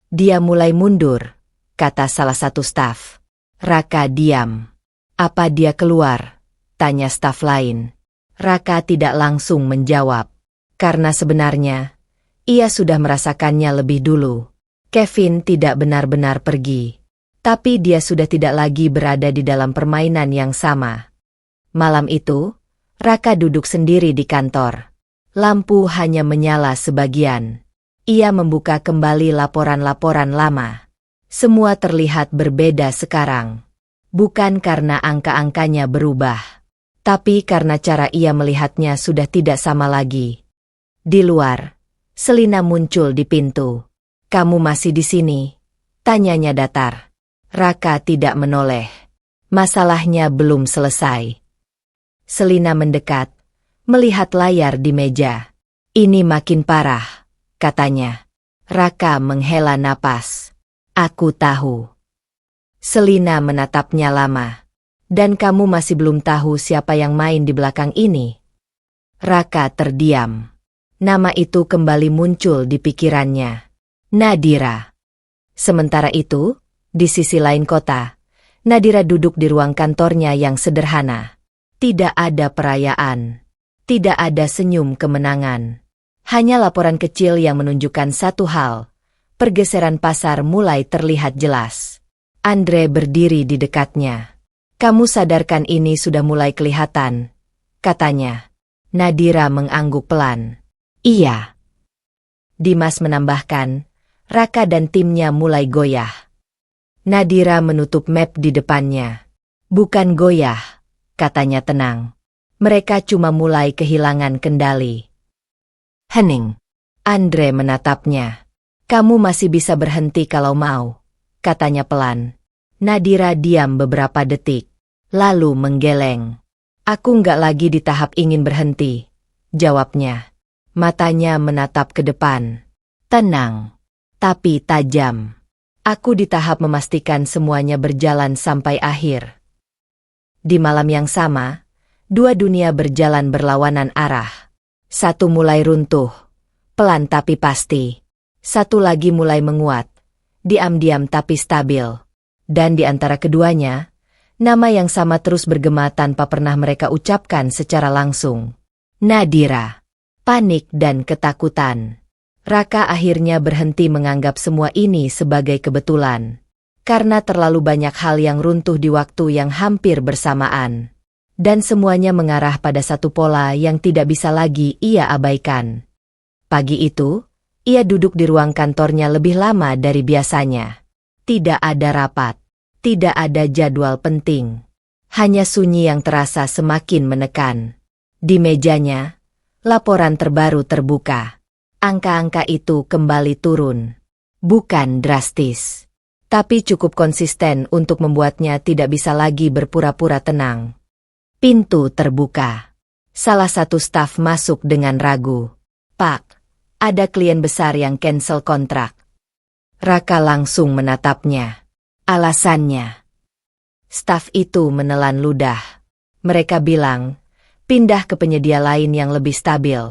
S2: Dia mulai mundur, kata salah satu staf. Raka diam. Apa dia keluar? Tanya staf lain. Raka tidak langsung menjawab. Karena sebenarnya, ia sudah merasakannya lebih dulu. Kevin tidak benar-benar pergi. Tapi dia sudah tidak lagi berada di dalam permainan yang sama. Malam itu, Raka duduk sendiri di kantor. Lampu hanya menyala sebagian. Ia membuka kembali laporan-laporan lama. Semua terlihat berbeda sekarang. Bukan karena angka-angkanya berubah, tapi karena cara ia melihatnya sudah tidak sama lagi. Di luar, Selina muncul di pintu. "Kamu masih di sini?" tanyanya datar. Raka tidak menoleh. Masalahnya belum selesai. Selina mendekat, melihat layar di meja. "Ini makin parah," katanya. Raka menghela napas. "Aku tahu." Selina menatapnya lama. "Dan kamu masih belum tahu siapa yang main di belakang ini?" Raka terdiam. Nama itu kembali muncul di pikirannya. Nadira. Sementara itu, di sisi lain kota, Nadira duduk di ruang kantornya yang sederhana. Tidak ada perayaan. Tidak ada senyum kemenangan. Hanya laporan kecil yang menunjukkan satu hal. Pergeseran pasar mulai terlihat jelas. Andre berdiri di dekatnya. "Kamu sadarkan ini sudah mulai kelihatan," katanya. Nadira mengangguk pelan. "Iya." Dimas menambahkan, Raka dan timnya mulai goyah. Nadira menutup map di depannya. "Bukan goyah," katanya tenang. "Mereka cuma mulai kehilangan kendali." "Hening." Andre menatapnya. "Kamu masih bisa berhenti kalau mau," katanya pelan. Nadira diam beberapa detik, lalu menggeleng. "Aku nggak lagi di tahap ingin berhenti," jawabnya. Matanya menatap ke depan. Tenang, tapi tajam. "Aku di tahap memastikan semuanya berjalan sampai akhir." Di malam yang sama, dua dunia berjalan berlawanan arah. Satu mulai runtuh, pelan tapi pasti. Satu lagi mulai menguat, diam-diam tapi stabil. Dan di antara keduanya, nama yang sama terus bergema tanpa pernah mereka ucapkan secara langsung. Nadira. Panik dan ketakutan. Raka akhirnya berhenti menganggap semua ini sebagai kebetulan. Karena terlalu banyak hal yang runtuh di waktu yang hampir bersamaan. Dan semuanya mengarah pada satu pola yang tidak bisa lagi ia abaikan. Pagi itu, ia duduk di ruang kantornya lebih lama dari biasanya. Tidak ada rapat, tidak ada jadwal penting. Hanya sunyi yang terasa semakin menekan. Di mejanya, laporan terbaru terbuka. Angka-angka itu kembali turun. Bukan drastis, tapi cukup konsisten untuk membuatnya tidak bisa lagi berpura-pura tenang. Pintu terbuka. Salah satu staf masuk dengan ragu. "Pak, ada klien besar yang cancel kontrak." Raka langsung menatapnya. "Alasannya?" Staf itu menelan ludah. Mereka bilang, pindah ke penyedia lain yang lebih stabil.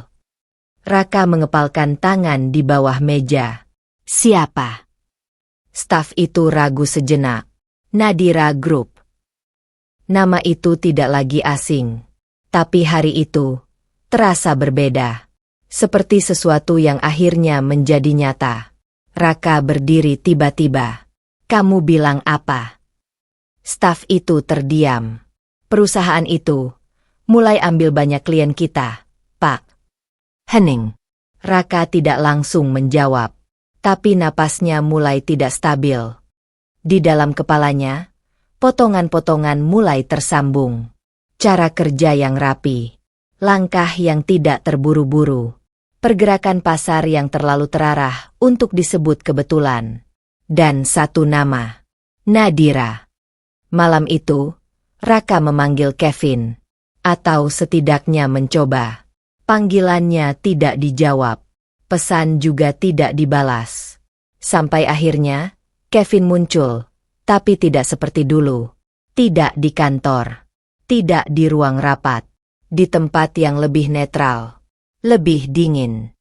S2: Raka mengepalkan tangan di bawah meja. "Siapa?" Staf itu ragu sejenak. "Nadira Group." Nama itu tidak lagi asing. Tapi hari itu, terasa berbeda. Seperti sesuatu yang akhirnya menjadi nyata. Raka berdiri tiba-tiba. "Kamu bilang apa?" Staf itu terdiam. "Perusahaan itu mulai ambil banyak klien kita, Pak." Hening. Raka tidak langsung menjawab. Tapi napasnya mulai tidak stabil. Di dalam kepalanya, potongan-potongan mulai tersambung. Cara kerja yang rapi. Langkah yang tidak terburu-buru. Pergerakan pasar yang terlalu terarah untuk disebut kebetulan. Dan satu nama. Nadira. Malam itu, Raka memanggil Kevin. Atau setidaknya mencoba. Panggilannya tidak dijawab. Pesan juga tidak dibalas. Sampai akhirnya, Kevin muncul. Tapi tidak seperti dulu. Tidak di kantor. Tidak di ruang rapat. Di tempat yang lebih netral. Lebih dingin.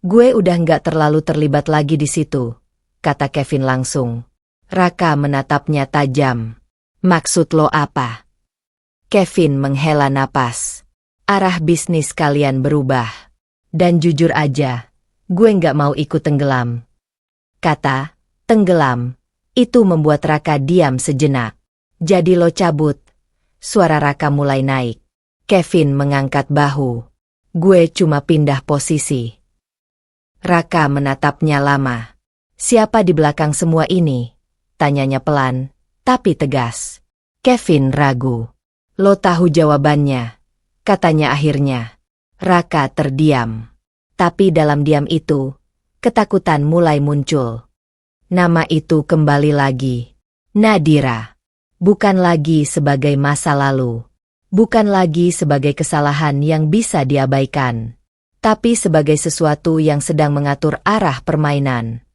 S2: Gue udah nggak terlalu terlibat lagi di situ, kata Kevin langsung. Raka menatapnya tajam. Maksud lo apa? Kevin menghela napas. Arah bisnis kalian berubah. Dan jujur aja, gue nggak mau ikut tenggelam. Kata, tenggelam, itu membuat Raka diam sejenak. Jadi lo cabut. Suara Raka mulai naik. Kevin mengangkat bahu. Gue cuma pindah posisi. Raka menatapnya lama. Siapa di belakang semua ini? Tanyanya pelan, tapi tegas. Kevin ragu. Lo tahu jawabannya, katanya akhirnya. Raka terdiam. Tapi dalam diam itu, ketakutan mulai muncul. Nama itu kembali lagi. Nadira. Bukan lagi sebagai masa lalu. Bukan lagi sebagai kesalahan yang bisa diabaikan. Tapi sebagai sesuatu yang sedang mengatur arah permainan.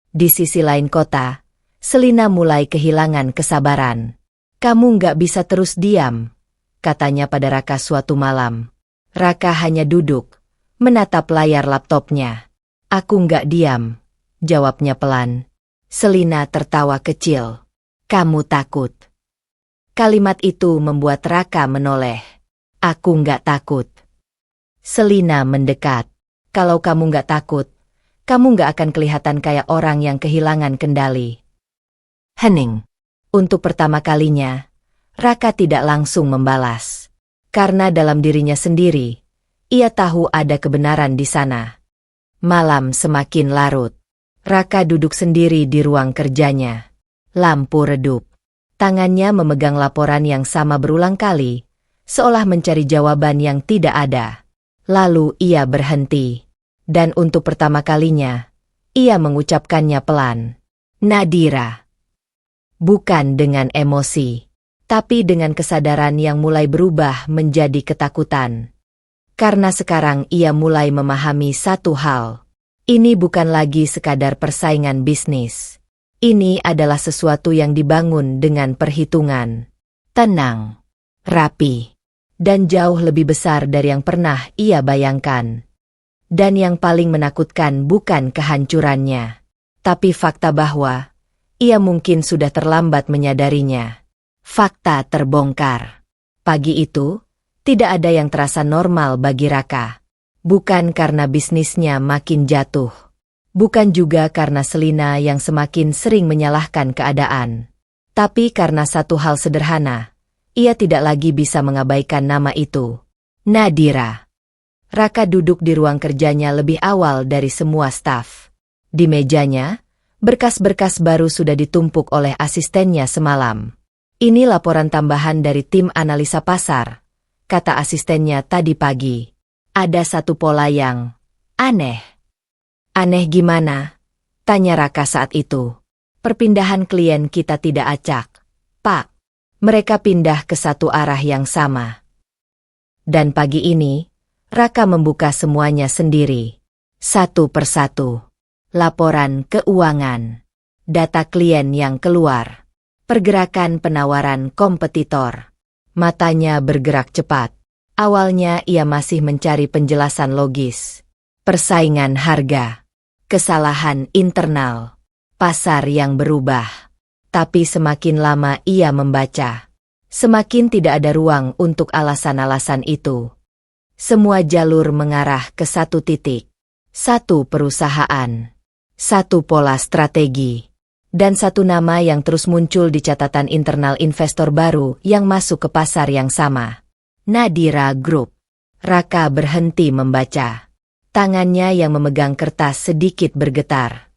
S2: Di sisi lain kota, Selina mulai kehilangan kesabaran. Kamu nggak bisa terus diam, katanya pada Raka suatu malam. Raka hanya duduk, menatap layar laptopnya. Aku nggak diam, jawabnya pelan. Selina tertawa kecil. Kamu takut. Kalimat itu membuat Raka menoleh. Aku nggak takut. Selina mendekat. Kalau kamu nggak takut, kamu nggak akan kelihatan kayak orang yang kehilangan kendali. Hening. Untuk pertama kalinya, Raka tidak langsung membalas. Karena dalam dirinya sendiri, ia tahu ada kebenaran di sana. Malam semakin larut. Raka duduk sendiri di ruang kerjanya. Lampu redup. Tangannya memegang laporan yang sama berulang kali, seolah mencari jawaban yang tidak ada. Lalu ia berhenti. Dan untuk pertama kalinya, ia mengucapkannya pelan. Nadira. Bukan dengan emosi, tapi dengan kesadaran yang mulai berubah menjadi ketakutan. Karena sekarang ia mulai memahami satu hal. Ini bukan lagi sekadar persaingan bisnis. Ini adalah sesuatu yang dibangun dengan perhitungan. Tenang, rapi, dan jauh lebih besar dari yang pernah ia bayangkan. Dan yang paling menakutkan bukan kehancurannya, tapi fakta bahwa ia mungkin sudah terlambat menyadarinya. Fakta terbongkar. Pagi itu, tidak ada yang terasa normal bagi Raka. Bukan karena bisnisnya makin jatuh. Bukan juga karena Selina yang semakin sering menyalahkan keadaan. Tapi karena satu hal sederhana, ia tidak lagi bisa mengabaikan nama itu. Nadira. Raka duduk di ruang kerjanya lebih awal dari semua staf. Di mejanya, berkas-berkas baru sudah ditumpuk oleh asistennya semalam. Ini laporan tambahan dari tim analisa pasar, kata asistennya tadi pagi. Ada satu pola yang aneh. Aneh gimana? Tanya Raka saat itu. Perpindahan klien kita tidak acak, Pak. Mereka pindah ke satu arah yang sama. Dan pagi ini, Raka membuka semuanya sendiri. Satu persatu. Laporan keuangan. Data klien yang keluar. Pergerakan penawaran kompetitor. Matanya bergerak cepat. Awalnya ia masih mencari penjelasan logis. Persaingan harga. Kesalahan internal. Pasar yang berubah. Tapi semakin lama ia membaca, semakin tidak ada ruang untuk alasan-alasan itu. Semua jalur mengarah ke satu titik. Satu perusahaan. Satu pola strategi. Dan satu nama yang terus muncul di catatan internal investor baru yang masuk ke pasar yang sama. Nadira Group. Raka berhenti membaca. Tangannya yang memegang kertas sedikit bergetar.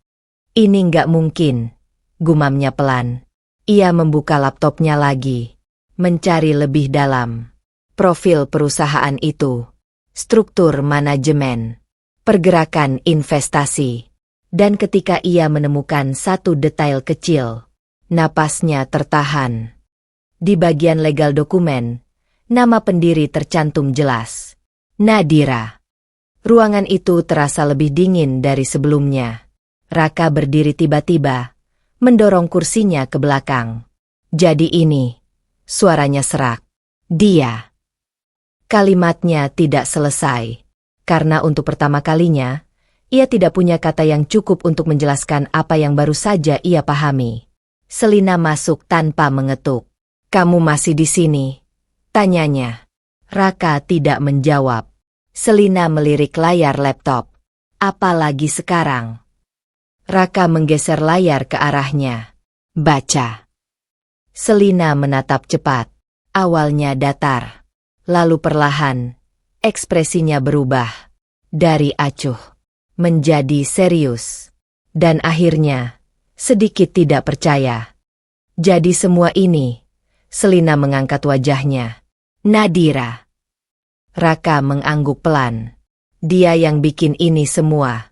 S2: Ini nggak mungkin, gumamnya pelan. Ia membuka laptopnya lagi. Mencari lebih dalam. Profil perusahaan itu. Struktur manajemen. Pergerakan investasi. Dan ketika ia menemukan satu detail kecil, napasnya tertahan. Di bagian legal dokumen, nama pendiri tercantum jelas. Nadira. Ruangan itu terasa lebih dingin dari sebelumnya. Raka berdiri tiba-tiba, mendorong kursinya ke belakang. Jadi ini, suaranya serak. Dia. Kalimatnya tidak selesai, karena untuk pertama kalinya, ia tidak punya kata yang cukup untuk menjelaskan apa yang baru saja ia pahami. Selina masuk tanpa mengetuk. "Kamu masih di sini?" tanyanya. Raka tidak menjawab. Selina melirik layar laptop. "Apalagi sekarang?" Raka menggeser layar ke arahnya. "Baca." Selina menatap cepat. Awalnya datar. Lalu perlahan, ekspresinya berubah. Dari acuh menjadi serius. Dan akhirnya, sedikit tidak percaya. "Jadi semua ini..." Selina mengangkat wajahnya. "Nadira." Raka mengangguk pelan. "Dia yang bikin ini semua."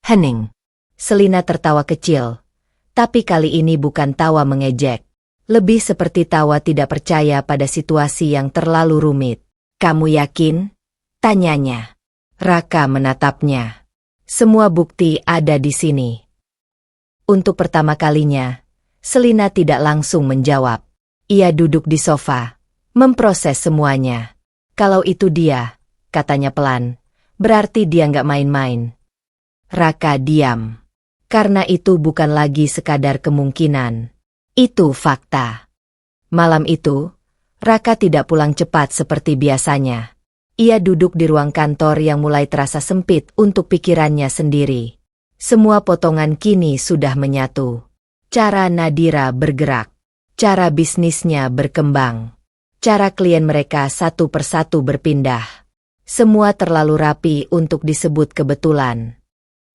S2: Hening. Selina tertawa kecil. Tapi kali ini bukan tawa mengejek. Lebih seperti tawa tidak percaya pada situasi yang terlalu rumit. "Kamu yakin?" tanyanya. Raka menatapnya. "Semua bukti ada di sini." Untuk pertama kalinya, Selina tidak langsung menjawab. Ia duduk di sofa, memproses semuanya. "Kalau itu dia," katanya pelan, "berarti dia nggak main-main." Raka diam. Karena itu bukan lagi sekadar kemungkinan. Itu fakta. Malam itu, Raka tidak pulang cepat seperti biasanya. Ia duduk di ruang kantor yang mulai terasa sempit untuk pikirannya sendiri. Semua potongan kini sudah menyatu. Cara Nadira bergerak. Cara bisnisnya berkembang. Cara klien mereka satu persatu berpindah. Semua terlalu rapi untuk disebut kebetulan.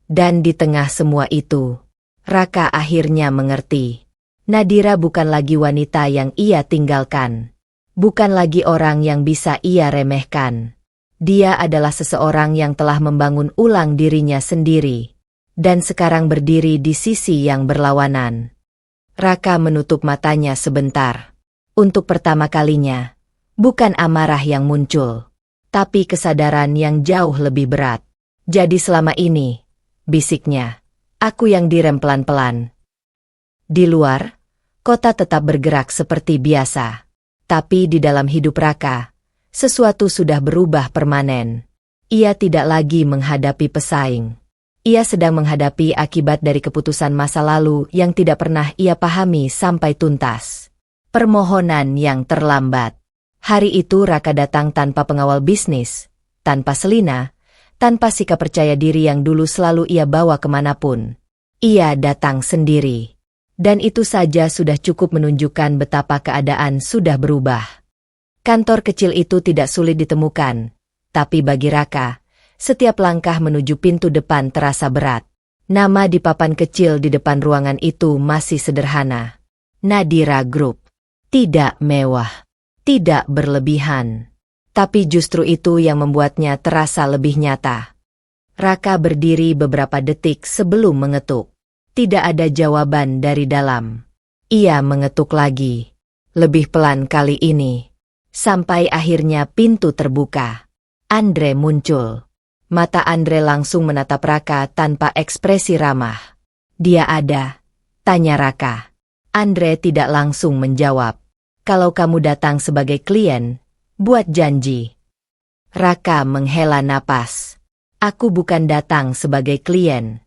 S2: Dan di tengah semua itu, Raka akhirnya mengerti. Nadira bukan lagi wanita yang ia tinggalkan. Bukan lagi orang yang bisa ia remehkan. Dia adalah seseorang yang telah membangun ulang dirinya sendiri. Dan sekarang berdiri di sisi yang berlawanan. Raka menutup matanya sebentar. Untuk pertama kalinya, bukan amarah yang muncul, tapi kesadaran yang jauh lebih berat. "Jadi selama ini," bisiknya, "aku yang direm pelan-pelan." Di luar, kota tetap bergerak seperti biasa. Tapi di dalam hidup Raka, sesuatu sudah berubah permanen. Ia tidak lagi menghadapi pesaing. Ia sedang menghadapi akibat dari keputusan masa lalu yang tidak pernah ia pahami sampai tuntas. Permohonan yang terlambat. Hari itu Raka datang tanpa pengawal bisnis, tanpa Selina, tanpa sikap percaya diri yang dulu selalu ia bawa kemanapun. Ia datang sendiri. Dan itu saja sudah cukup menunjukkan betapa keadaan sudah berubah. Kantor kecil itu tidak sulit ditemukan, tapi bagi Raka, setiap langkah menuju pintu depan terasa berat. Nama di papan kecil di depan ruangan itu masih sederhana. Nadira Group. Tidak mewah, tidak berlebihan. Tapi justru itu yang membuatnya terasa lebih nyata. Raka berdiri beberapa detik sebelum mengetuk. Tidak ada jawaban dari dalam. Ia mengetuk lagi. Lebih pelan kali ini. Sampai akhirnya pintu terbuka. Andre muncul. Mata Andre langsung menatap Raka tanpa ekspresi ramah. "Dia ada?" tanya Raka. Andre tidak langsung menjawab. "Kalau kamu datang sebagai klien, buat janji." Raka menghela napas. "Aku bukan datang sebagai klien."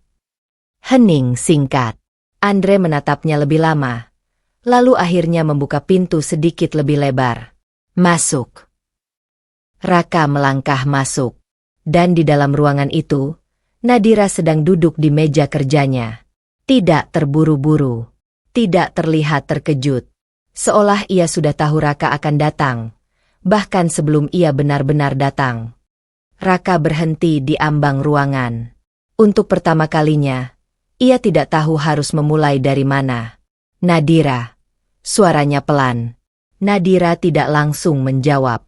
S2: Hening singkat. Andre menatapnya lebih lama. Lalu akhirnya membuka pintu sedikit lebih lebar. "Masuk." Raka melangkah masuk. Dan di dalam ruangan itu, Nadira sedang duduk di meja kerjanya. Tidak terburu-buru. Tidak terlihat terkejut. Seolah ia sudah tahu Raka akan datang. Bahkan sebelum ia benar-benar datang. Raka berhenti di ambang ruangan. Untuk pertama kalinya, ia tidak tahu harus memulai dari mana. "Nadira." Suaranya pelan. Nadira tidak langsung menjawab.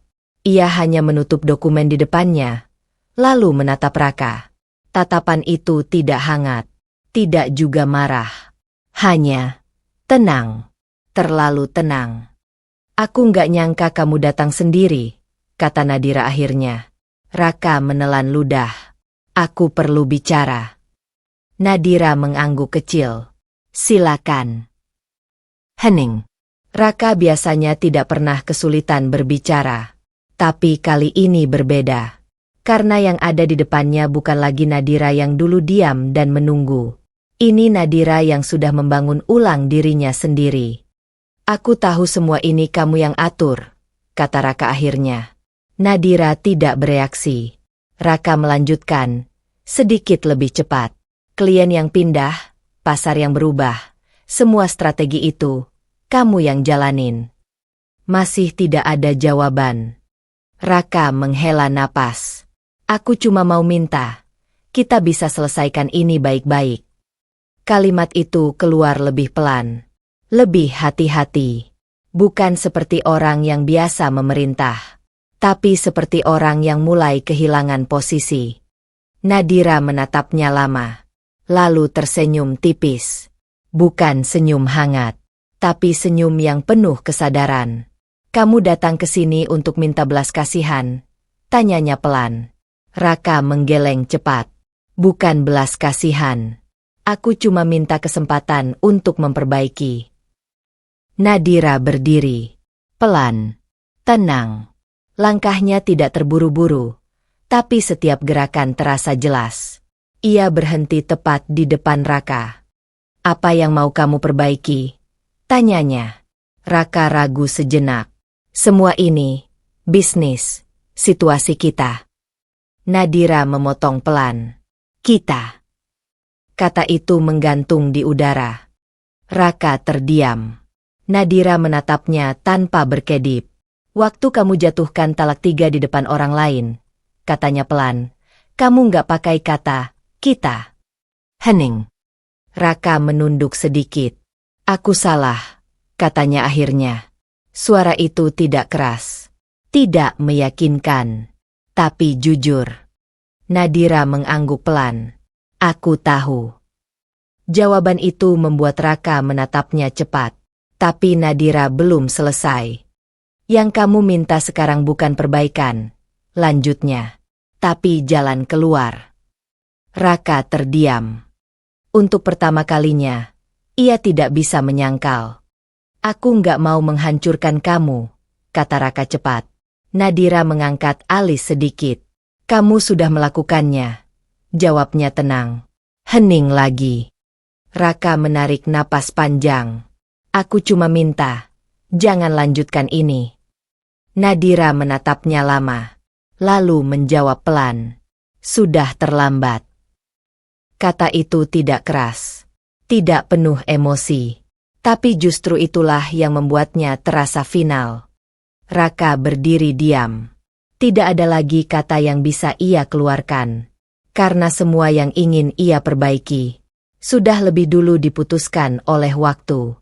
S2: Ia hanya menutup dokumen di depannya, lalu menatap Raka. Tatapan itu tidak hangat, tidak juga marah. Hanya tenang, terlalu tenang. Aku nggak nyangka kamu datang sendiri, kata Nadira akhirnya. Raka menelan ludah. Aku perlu bicara. Nadira mengangguk kecil. Silakan. Hening. Raka biasanya tidak pernah kesulitan berbicara. Tapi kali ini berbeda. Karena yang ada di depannya bukan lagi Nadira yang dulu diam dan menunggu. Ini Nadira yang sudah membangun ulang dirinya sendiri. Aku tahu semua ini kamu yang atur, kata Raka akhirnya. Nadira tidak bereaksi. Raka melanjutkan, sedikit lebih cepat. Klien yang pindah, pasar yang berubah, semua strategi itu, kamu yang jalanin. Masih tidak ada jawaban. Raka menghela napas. Aku cuma mau minta, kita bisa selesaikan ini baik-baik. Kalimat itu keluar lebih pelan. Lebih hati-hati. Bukan seperti orang yang biasa memerintah. Tapi seperti orang yang mulai kehilangan posisi. Nadira menatapnya lama. Lalu tersenyum tipis. Bukan senyum hangat. Tapi senyum yang penuh kesadaran. Kamu datang ke sini untuk minta belas kasihan? Tanyanya pelan. Raka menggeleng cepat. Bukan belas kasihan. Aku cuma minta kesempatan untuk memperbaiki. Nadira berdiri. Pelan. Tenang. Langkahnya tidak terburu-buru. Tapi setiap gerakan terasa jelas. Ia berhenti tepat di depan Raka. Apa yang mau kamu perbaiki? Tanyanya. Raka ragu sejenak. Semua ini, bisnis, situasi kita. Nadira memotong pelan. Kita. Kata itu menggantung di udara. Raka terdiam. Nadira menatapnya tanpa berkedip. Waktu kamu jatuhkan talak 3 di depan orang lain, katanya pelan, kamu nggak pakai kata, kita. Hening. Raka menunduk sedikit. Aku salah, katanya akhirnya. Suara itu tidak keras. Tidak meyakinkan. Tapi jujur. Nadira mengangguk pelan. Aku tahu. Jawaban itu membuat Raka menatapnya cepat. Tapi Nadira belum selesai. Yang kamu minta sekarang bukan perbaikan, lanjutnya, tapi jalan keluar. Raka terdiam. Untuk pertama kalinya, ia tidak bisa menyangkal. Aku nggak mau menghancurkan kamu, kata Raka cepat. Nadira mengangkat alis sedikit. Kamu sudah melakukannya, jawabnya tenang. Hening lagi. Raka menarik napas panjang. Aku cuma minta, jangan lanjutkan ini. Nadira menatapnya lama, lalu menjawab pelan. Sudah terlambat. Kata itu tidak keras, tidak penuh emosi, tapi justru itulah yang membuatnya terasa final. Raka berdiri diam. Tidak ada lagi kata yang bisa ia keluarkan, karena semua yang ingin ia perbaiki sudah lebih dulu diputuskan oleh waktu.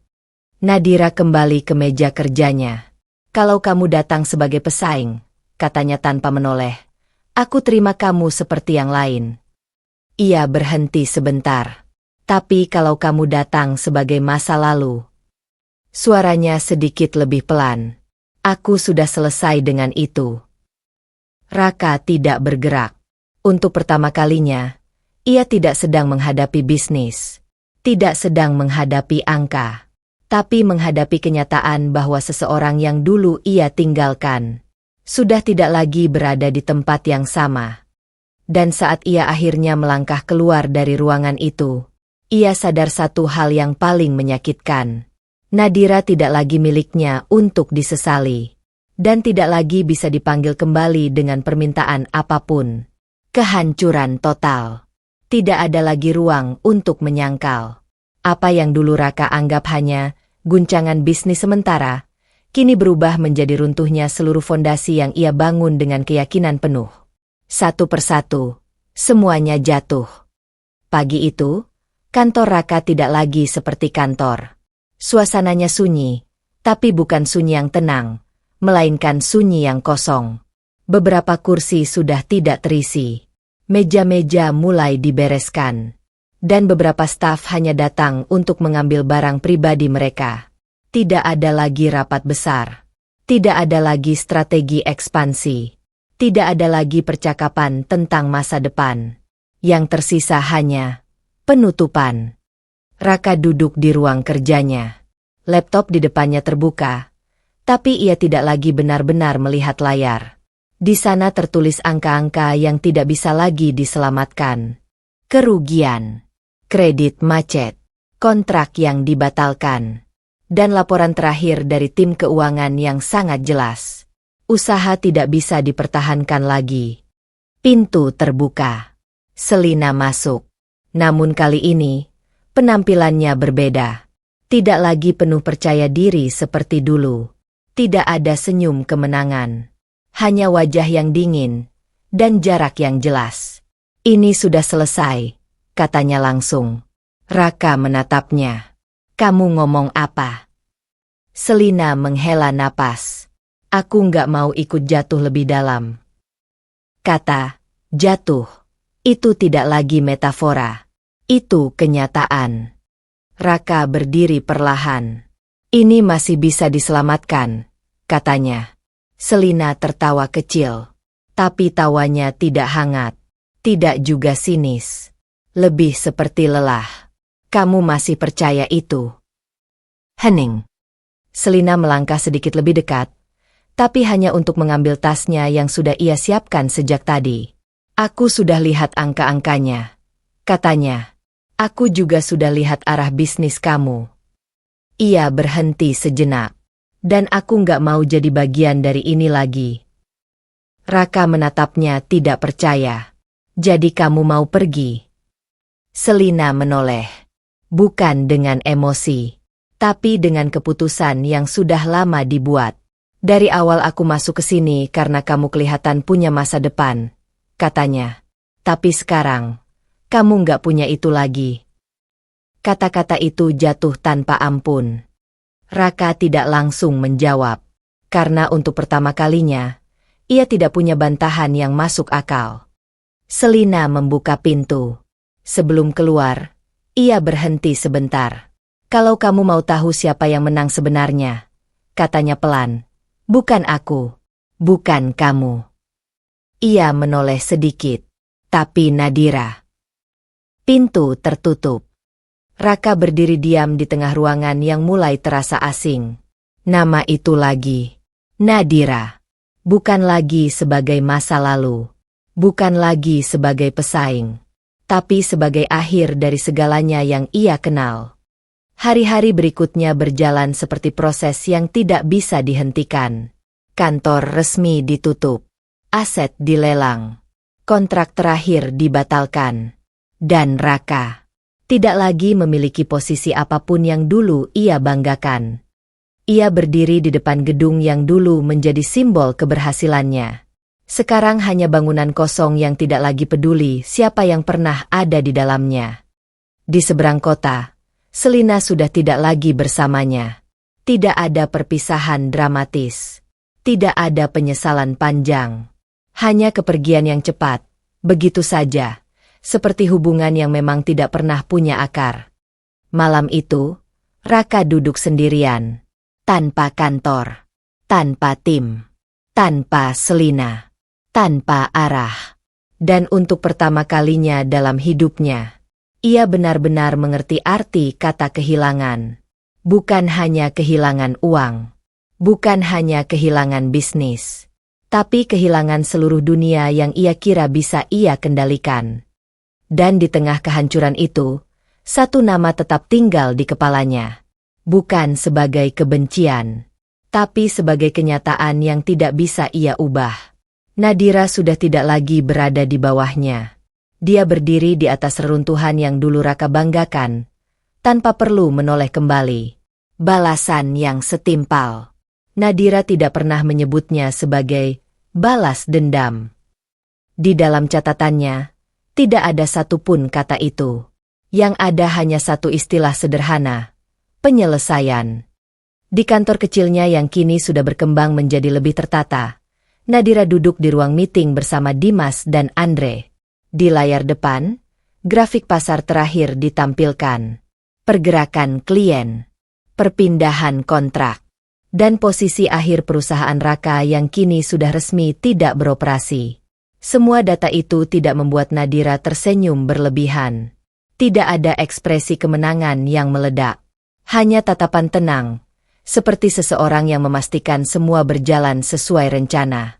S2: Nadira kembali ke meja kerjanya. Kalau kamu datang sebagai pesaing, katanya tanpa menoleh, aku terima kamu seperti yang lain. Ia berhenti sebentar. Tapi kalau kamu datang sebagai masa lalu. Suaranya sedikit lebih pelan. Aku sudah selesai dengan itu. Raka tidak bergerak. Untuk pertama kalinya, ia tidak sedang menghadapi bisnis. Tidak sedang menghadapi angka. Tapi menghadapi kenyataan bahwa seseorang yang dulu ia tinggalkan sudah tidak lagi berada di tempat yang sama. Dan saat ia akhirnya melangkah keluar dari ruangan itu, ia sadar satu hal yang paling menyakitkan. Nadira tidak lagi miliknya untuk disesali. Dan tidak lagi bisa dipanggil kembali dengan permintaan apapun. Kehancuran total. Tidak ada lagi ruang untuk menyangkal. Apa yang dulu Raka anggap hanya guncangan bisnis sementara, kini berubah menjadi runtuhnya seluruh fondasi yang ia bangun dengan keyakinan penuh. Satu persatu, semuanya jatuh. Pagi itu, kantor Raka tidak lagi seperti kantor. Suasananya sunyi, tapi bukan sunyi yang tenang, melainkan sunyi yang kosong. Beberapa kursi sudah tidak terisi. Meja-meja mulai dibereskan. Dan beberapa staf hanya datang untuk mengambil barang pribadi mereka. Tidak ada lagi rapat besar. Tidak ada lagi strategi ekspansi. Tidak ada lagi percakapan tentang masa depan. Yang tersisa hanya penutupan. Raka duduk di ruang kerjanya. Laptop di depannya terbuka, tapi ia tidak lagi benar-benar melihat layar. Di sana tertulis angka-angka yang tidak bisa lagi diselamatkan. Kerugian, kredit macet, kontrak yang dibatalkan, dan laporan terakhir dari tim keuangan yang sangat jelas. Usaha tidak bisa dipertahankan lagi. Pintu terbuka. Selina masuk. Namun kali ini, penampilannya berbeda. Tidak lagi penuh percaya diri seperti dulu. Tidak ada senyum kemenangan. Hanya wajah yang dingin, dan jarak yang jelas. Ini sudah selesai, katanya langsung. Raka menatapnya. Kamu ngomong apa? Selina menghela napas. Aku nggak mau ikut jatuh lebih dalam. Kata, jatuh. Itu tidak lagi metafora. Itu kenyataan. Raka berdiri perlahan. Ini masih bisa diselamatkan, katanya. Selina tertawa kecil. Tapi tawanya tidak hangat. Tidak juga sinis. Lebih seperti lelah. Kamu masih percaya itu? Hening. Selina melangkah sedikit lebih dekat, tapi hanya untuk mengambil tasnya yang sudah ia siapkan sejak tadi. Aku sudah lihat angka-angkanya, katanya. Aku juga sudah lihat arah bisnis kamu. Ia berhenti sejenak, dan aku nggak mau jadi bagian dari ini lagi. Raka menatapnya tidak percaya. Jadi kamu mau pergi? Selina menoleh, bukan dengan emosi, tapi dengan keputusan yang sudah lama dibuat. Dari awal aku masuk ke sini karena kamu kelihatan punya masa depan, katanya. Tapi sekarang, kamu nggak punya itu lagi. Kata-kata itu jatuh tanpa ampun. Raka tidak langsung menjawab, karena untuk pertama kalinya, ia tidak punya bantahan yang masuk akal. Selina membuka pintu. Sebelum keluar, ia berhenti sebentar. Kalau kamu mau tahu siapa yang menang sebenarnya, katanya pelan. Bukan aku, bukan kamu. Ia menoleh sedikit, tapi Nadira. Pintu tertutup. Raka berdiri diam di tengah ruangan yang mulai terasa asing. Nama itu lagi, Nadira. Bukan lagi sebagai masa lalu. Bukan lagi sebagai pesaing. Tapi sebagai akhir dari segalanya yang ia kenal. Hari-hari berikutnya berjalan seperti proses yang tidak bisa dihentikan. Kantor resmi ditutup. Aset dilelang. Kontrak terakhir dibatalkan. Dan Raka tidak lagi memiliki posisi apapun yang dulu ia banggakan. Ia berdiri di depan gedung yang dulu menjadi simbol keberhasilannya. Sekarang hanya bangunan kosong yang tidak lagi peduli siapa yang pernah ada di dalamnya. Di seberang kota, Selina sudah tidak lagi bersamanya. Tidak ada perpisahan dramatis. Tidak ada penyesalan panjang. Hanya kepergian yang cepat, begitu saja. Seperti hubungan yang memang tidak pernah punya akar. Malam itu, Raka duduk sendirian. Tanpa kantor. Tanpa tim. Tanpa Selina. Tanpa arah. Dan untuk pertama kalinya dalam hidupnya, ia benar-benar mengerti arti kata kehilangan. Bukan hanya kehilangan uang. Bukan hanya kehilangan bisnis. Tapi kehilangan seluruh dunia yang ia kira bisa ia kendalikan. Dan di tengah kehancuran itu, satu nama tetap tinggal di kepalanya. Bukan sebagai kebencian, tapi sebagai kenyataan yang tidak bisa ia ubah. Nadira sudah tidak lagi berada di bawahnya. Dia berdiri di atas reruntuhan yang dulu Raka banggakan, tanpa perlu menoleh kembali. Balasan yang setimpal. Nadira tidak pernah menyebutnya sebagai balas dendam. Di dalam catatannya, tidak ada satupun kata itu. Yang ada hanya satu istilah sederhana, penyelesaian. Di kantor kecilnya yang kini sudah berkembang menjadi lebih tertata, Nadira duduk di ruang meeting bersama Dimas dan Andre. Di layar depan, grafik pasar terakhir ditampilkan. Pergerakan klien, perpindahan kontrak, dan posisi akhir perusahaan Raka yang kini sudah resmi tidak beroperasi. Semua data itu tidak membuat Nadira tersenyum berlebihan. Tidak ada ekspresi kemenangan yang meledak. Hanya tatapan tenang, seperti seseorang yang memastikan semua berjalan sesuai rencana.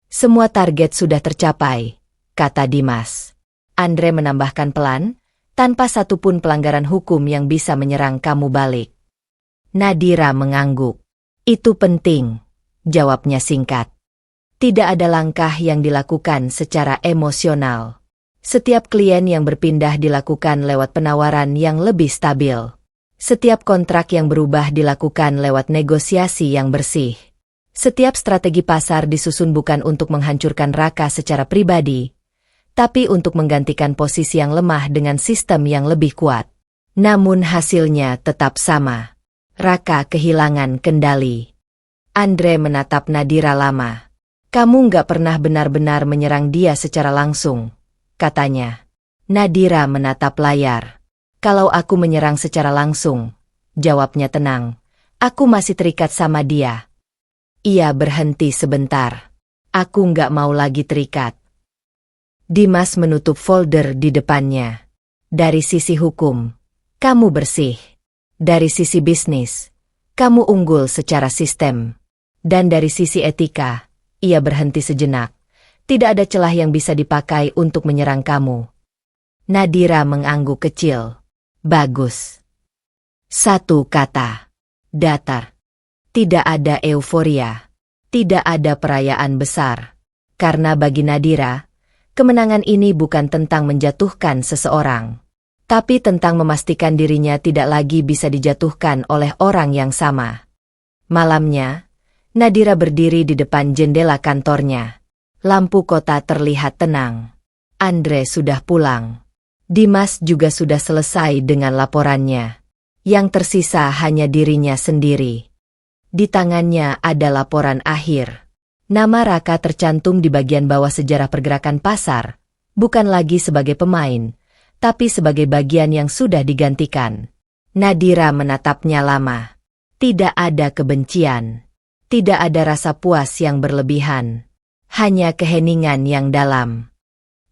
S2: Semua target sudah tercapai, kata Dimas. Andre menambahkan pelan, tanpa satupun pelanggaran hukum yang bisa menyerang kamu balik. Nadira mengangguk. Itu penting, jawabnya singkat. Tidak ada langkah yang dilakukan secara emosional. Setiap klien yang berpindah dilakukan lewat penawaran yang lebih stabil. Setiap kontrak yang berubah dilakukan lewat negosiasi yang bersih. Setiap strategi pasar disusun bukan untuk menghancurkan Raka secara pribadi, tapi untuk menggantikan posisi yang lemah dengan sistem yang lebih kuat. Namun hasilnya tetap sama. Raka kehilangan kendali. Andre menatap Nadira lama. Kamu nggak pernah benar-benar menyerang dia secara langsung, katanya. Nadira menatap layar. Kalau aku menyerang secara langsung, jawabnya tenang, aku masih terikat sama dia. Ia berhenti sebentar. Aku nggak mau lagi terikat. Dimas menutup folder di depannya. Dari sisi hukum, kamu bersih. Dari sisi bisnis, kamu unggul secara sistem. Dan dari sisi etika, ia berhenti sejenak. Tidak ada celah yang bisa dipakai untuk menyerang kamu. Nadira mengangguk kecil. Bagus. Satu kata. Datar. Tidak ada euforia. Tidak ada perayaan besar. Karena bagi Nadira, kemenangan ini bukan tentang menjatuhkan seseorang, tapi tentang memastikan dirinya tidak lagi bisa dijatuhkan oleh orang yang sama. Malamnya, Nadira berdiri di depan jendela kantornya. Lampu kota terlihat tenang. Andre sudah pulang. Dimas juga sudah selesai dengan laporannya. Yang tersisa hanya dirinya sendiri. Di tangannya ada laporan akhir. Nama Raka tercantum di bagian bawah sejarah pergerakan pasar, bukan lagi sebagai pemain, tapi sebagai bagian yang sudah digantikan. Nadira menatapnya lama. Tidak ada kebencian. Tidak ada rasa puas yang berlebihan. Hanya keheningan yang dalam.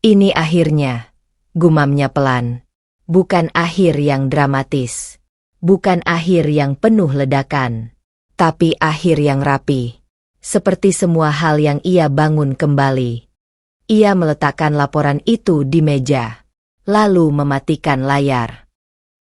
S2: Ini akhirnya, gumamnya pelan. Bukan akhir yang dramatis. Bukan akhir yang penuh ledakan. Tapi akhir yang rapi. Seperti semua hal yang ia bangun kembali. Ia meletakkan laporan itu di meja. Lalu mematikan layar.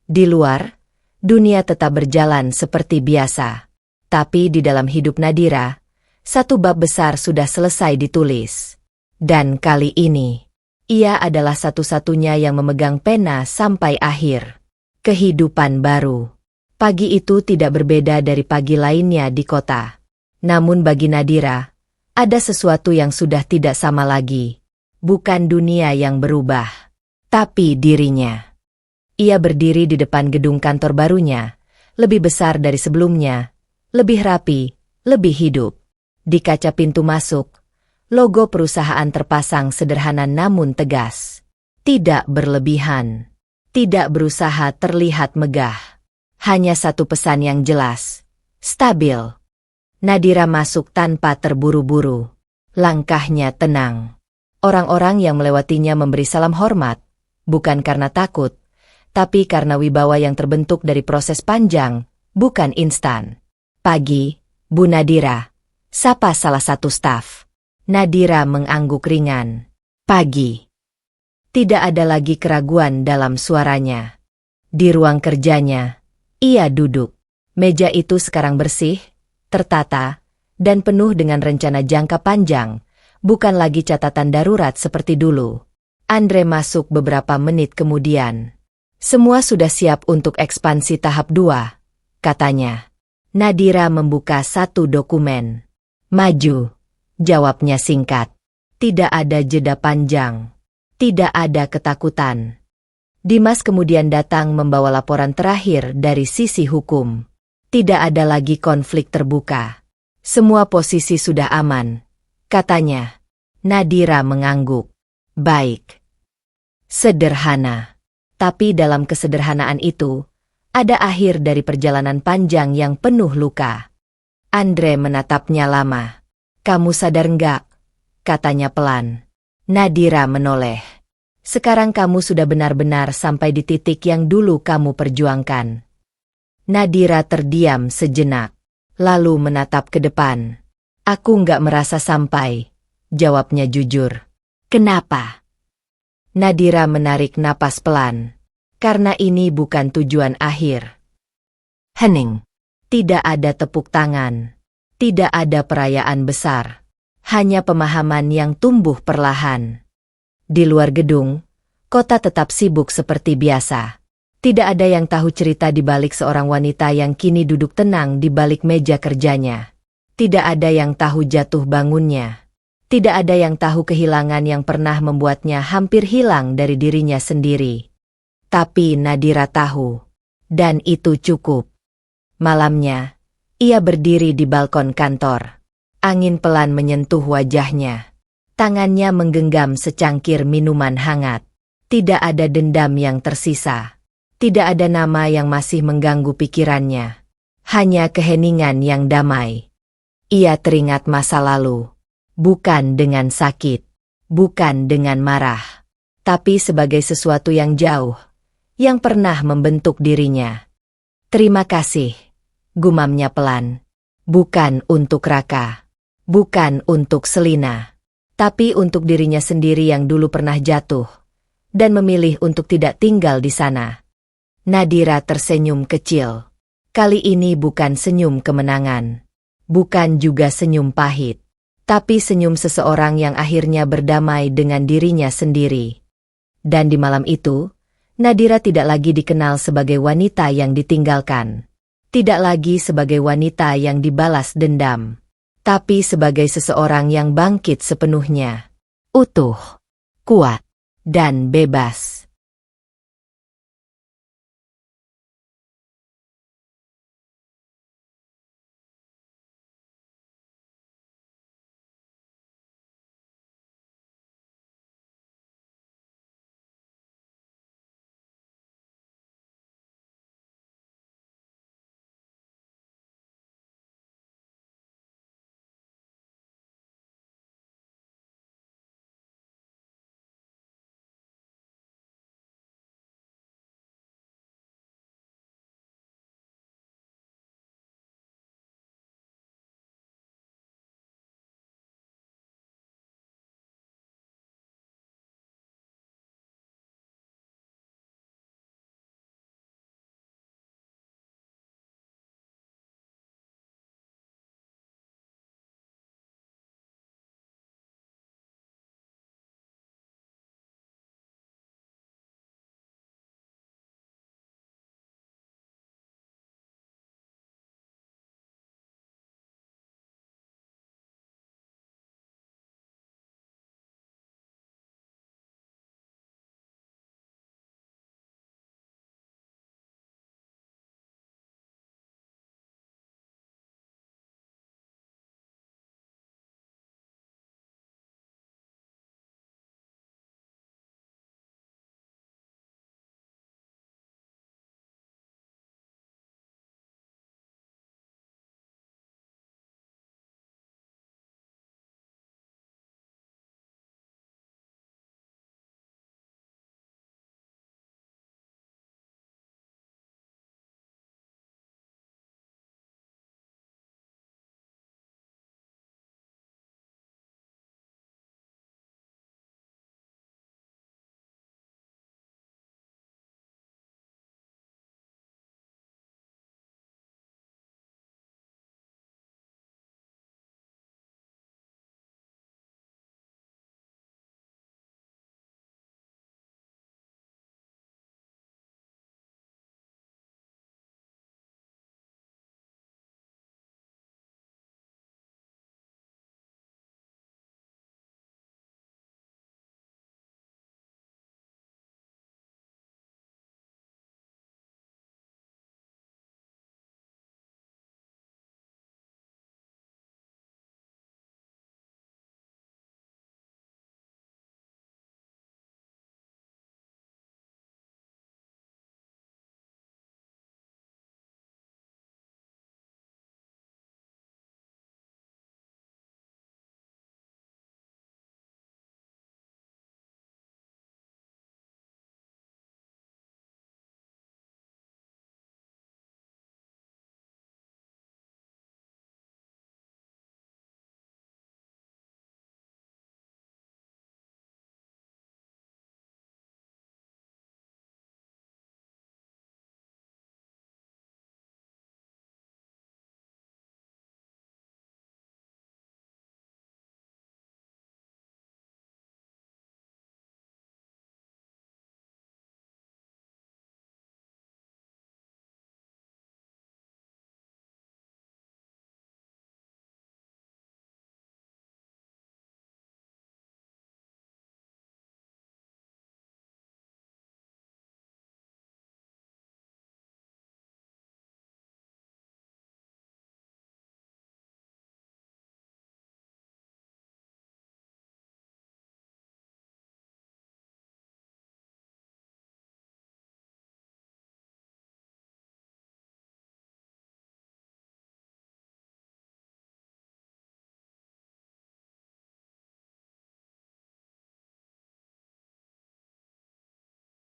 S2: Di luar, dunia tetap berjalan seperti biasa. Tapi di dalam hidup Nadira, satu bab besar sudah selesai ditulis. Dan kali ini, ia adalah satu-satunya yang memegang pena sampai akhir. Kehidupan baru. Pagi itu tidak berbeda dari pagi lainnya di kota. Namun bagi Nadira, ada sesuatu yang sudah tidak sama lagi. Bukan dunia yang berubah, tapi dirinya. Ia berdiri di depan gedung kantor barunya, lebih besar dari sebelumnya, lebih rapi, lebih hidup. Di kaca pintu masuk, logo perusahaan terpasang sederhana namun tegas. Tidak berlebihan. Tidak berusaha terlihat megah. Hanya satu pesan yang jelas. Stabil. Nadira masuk tanpa terburu-buru. Langkahnya tenang. Orang-orang yang melewatinya memberi salam hormat. Bukan karena takut, tapi karena wibawa yang terbentuk dari proses panjang, bukan instan. Pagi, Bu Nadira. Sapa salah satu staf. Nadira mengangguk ringan. Pagi. Tidak ada lagi keraguan dalam suaranya. Di ruang kerjanya, ia duduk. Meja itu sekarang bersih, tertata, dan penuh dengan rencana jangka panjang, bukan lagi catatan darurat seperti dulu. Andre masuk beberapa menit kemudian. Semua sudah siap untuk ekspansi tahap 2, katanya. Nadira membuka satu dokumen. Maju, jawabnya singkat. Tidak ada jeda panjang. Tidak ada ketakutan. Dimas kemudian datang membawa laporan terakhir dari sisi hukum. Tidak ada lagi konflik terbuka. Semua posisi sudah aman, katanya. Nadira mengangguk. Baik. Sederhana. Tapi dalam kesederhanaan itu, ada akhir dari perjalanan panjang yang penuh luka. Andre menatapnya lama. Kamu sadar nggak? Katanya pelan. Nadira menoleh. Sekarang kamu sudah benar-benar sampai di titik yang dulu kamu perjuangkan. Nadira terdiam sejenak, lalu menatap ke depan. Aku nggak merasa sampai, jawabnya jujur. Kenapa? Nadira menarik napas pelan. Karena ini bukan tujuan akhir. Hening. Tidak ada tepuk tangan. Tidak ada perayaan besar. Hanya pemahaman yang tumbuh perlahan. Di luar gedung, kota tetap sibuk seperti biasa. Tidak ada yang tahu cerita di balik seorang wanita yang kini duduk tenang di balik meja kerjanya. Tidak ada yang tahu jatuh bangunnya. Tidak ada yang tahu kehilangan yang pernah membuatnya hampir hilang dari dirinya sendiri. Tapi Nadira tahu. Dan itu cukup. Malamnya, ia berdiri di balkon kantor. Angin pelan menyentuh wajahnya. Tangannya menggenggam secangkir minuman hangat. Tidak ada dendam yang tersisa. Tidak ada nama yang masih mengganggu pikirannya. Hanya keheningan yang damai. Ia teringat masa lalu. Bukan dengan sakit. Bukan dengan marah. Tapi sebagai sesuatu yang jauh. Yang pernah membentuk dirinya. Terima kasih. Gumamnya pelan. Bukan untuk Raka. Bukan untuk Selina. Tapi untuk dirinya sendiri yang dulu pernah jatuh. Dan memilih untuk tidak tinggal di sana. Nadira tersenyum kecil. Kali ini bukan senyum kemenangan. Bukan juga senyum pahit. Tapi senyum seseorang yang akhirnya berdamai dengan dirinya sendiri. Dan di malam itu, Nadira tidak lagi dikenal sebagai wanita yang ditinggalkan. Tidak lagi sebagai wanita yang dibalas dendam. Tapi sebagai seseorang yang bangkit sepenuhnya. Utuh, kuat, dan bebas.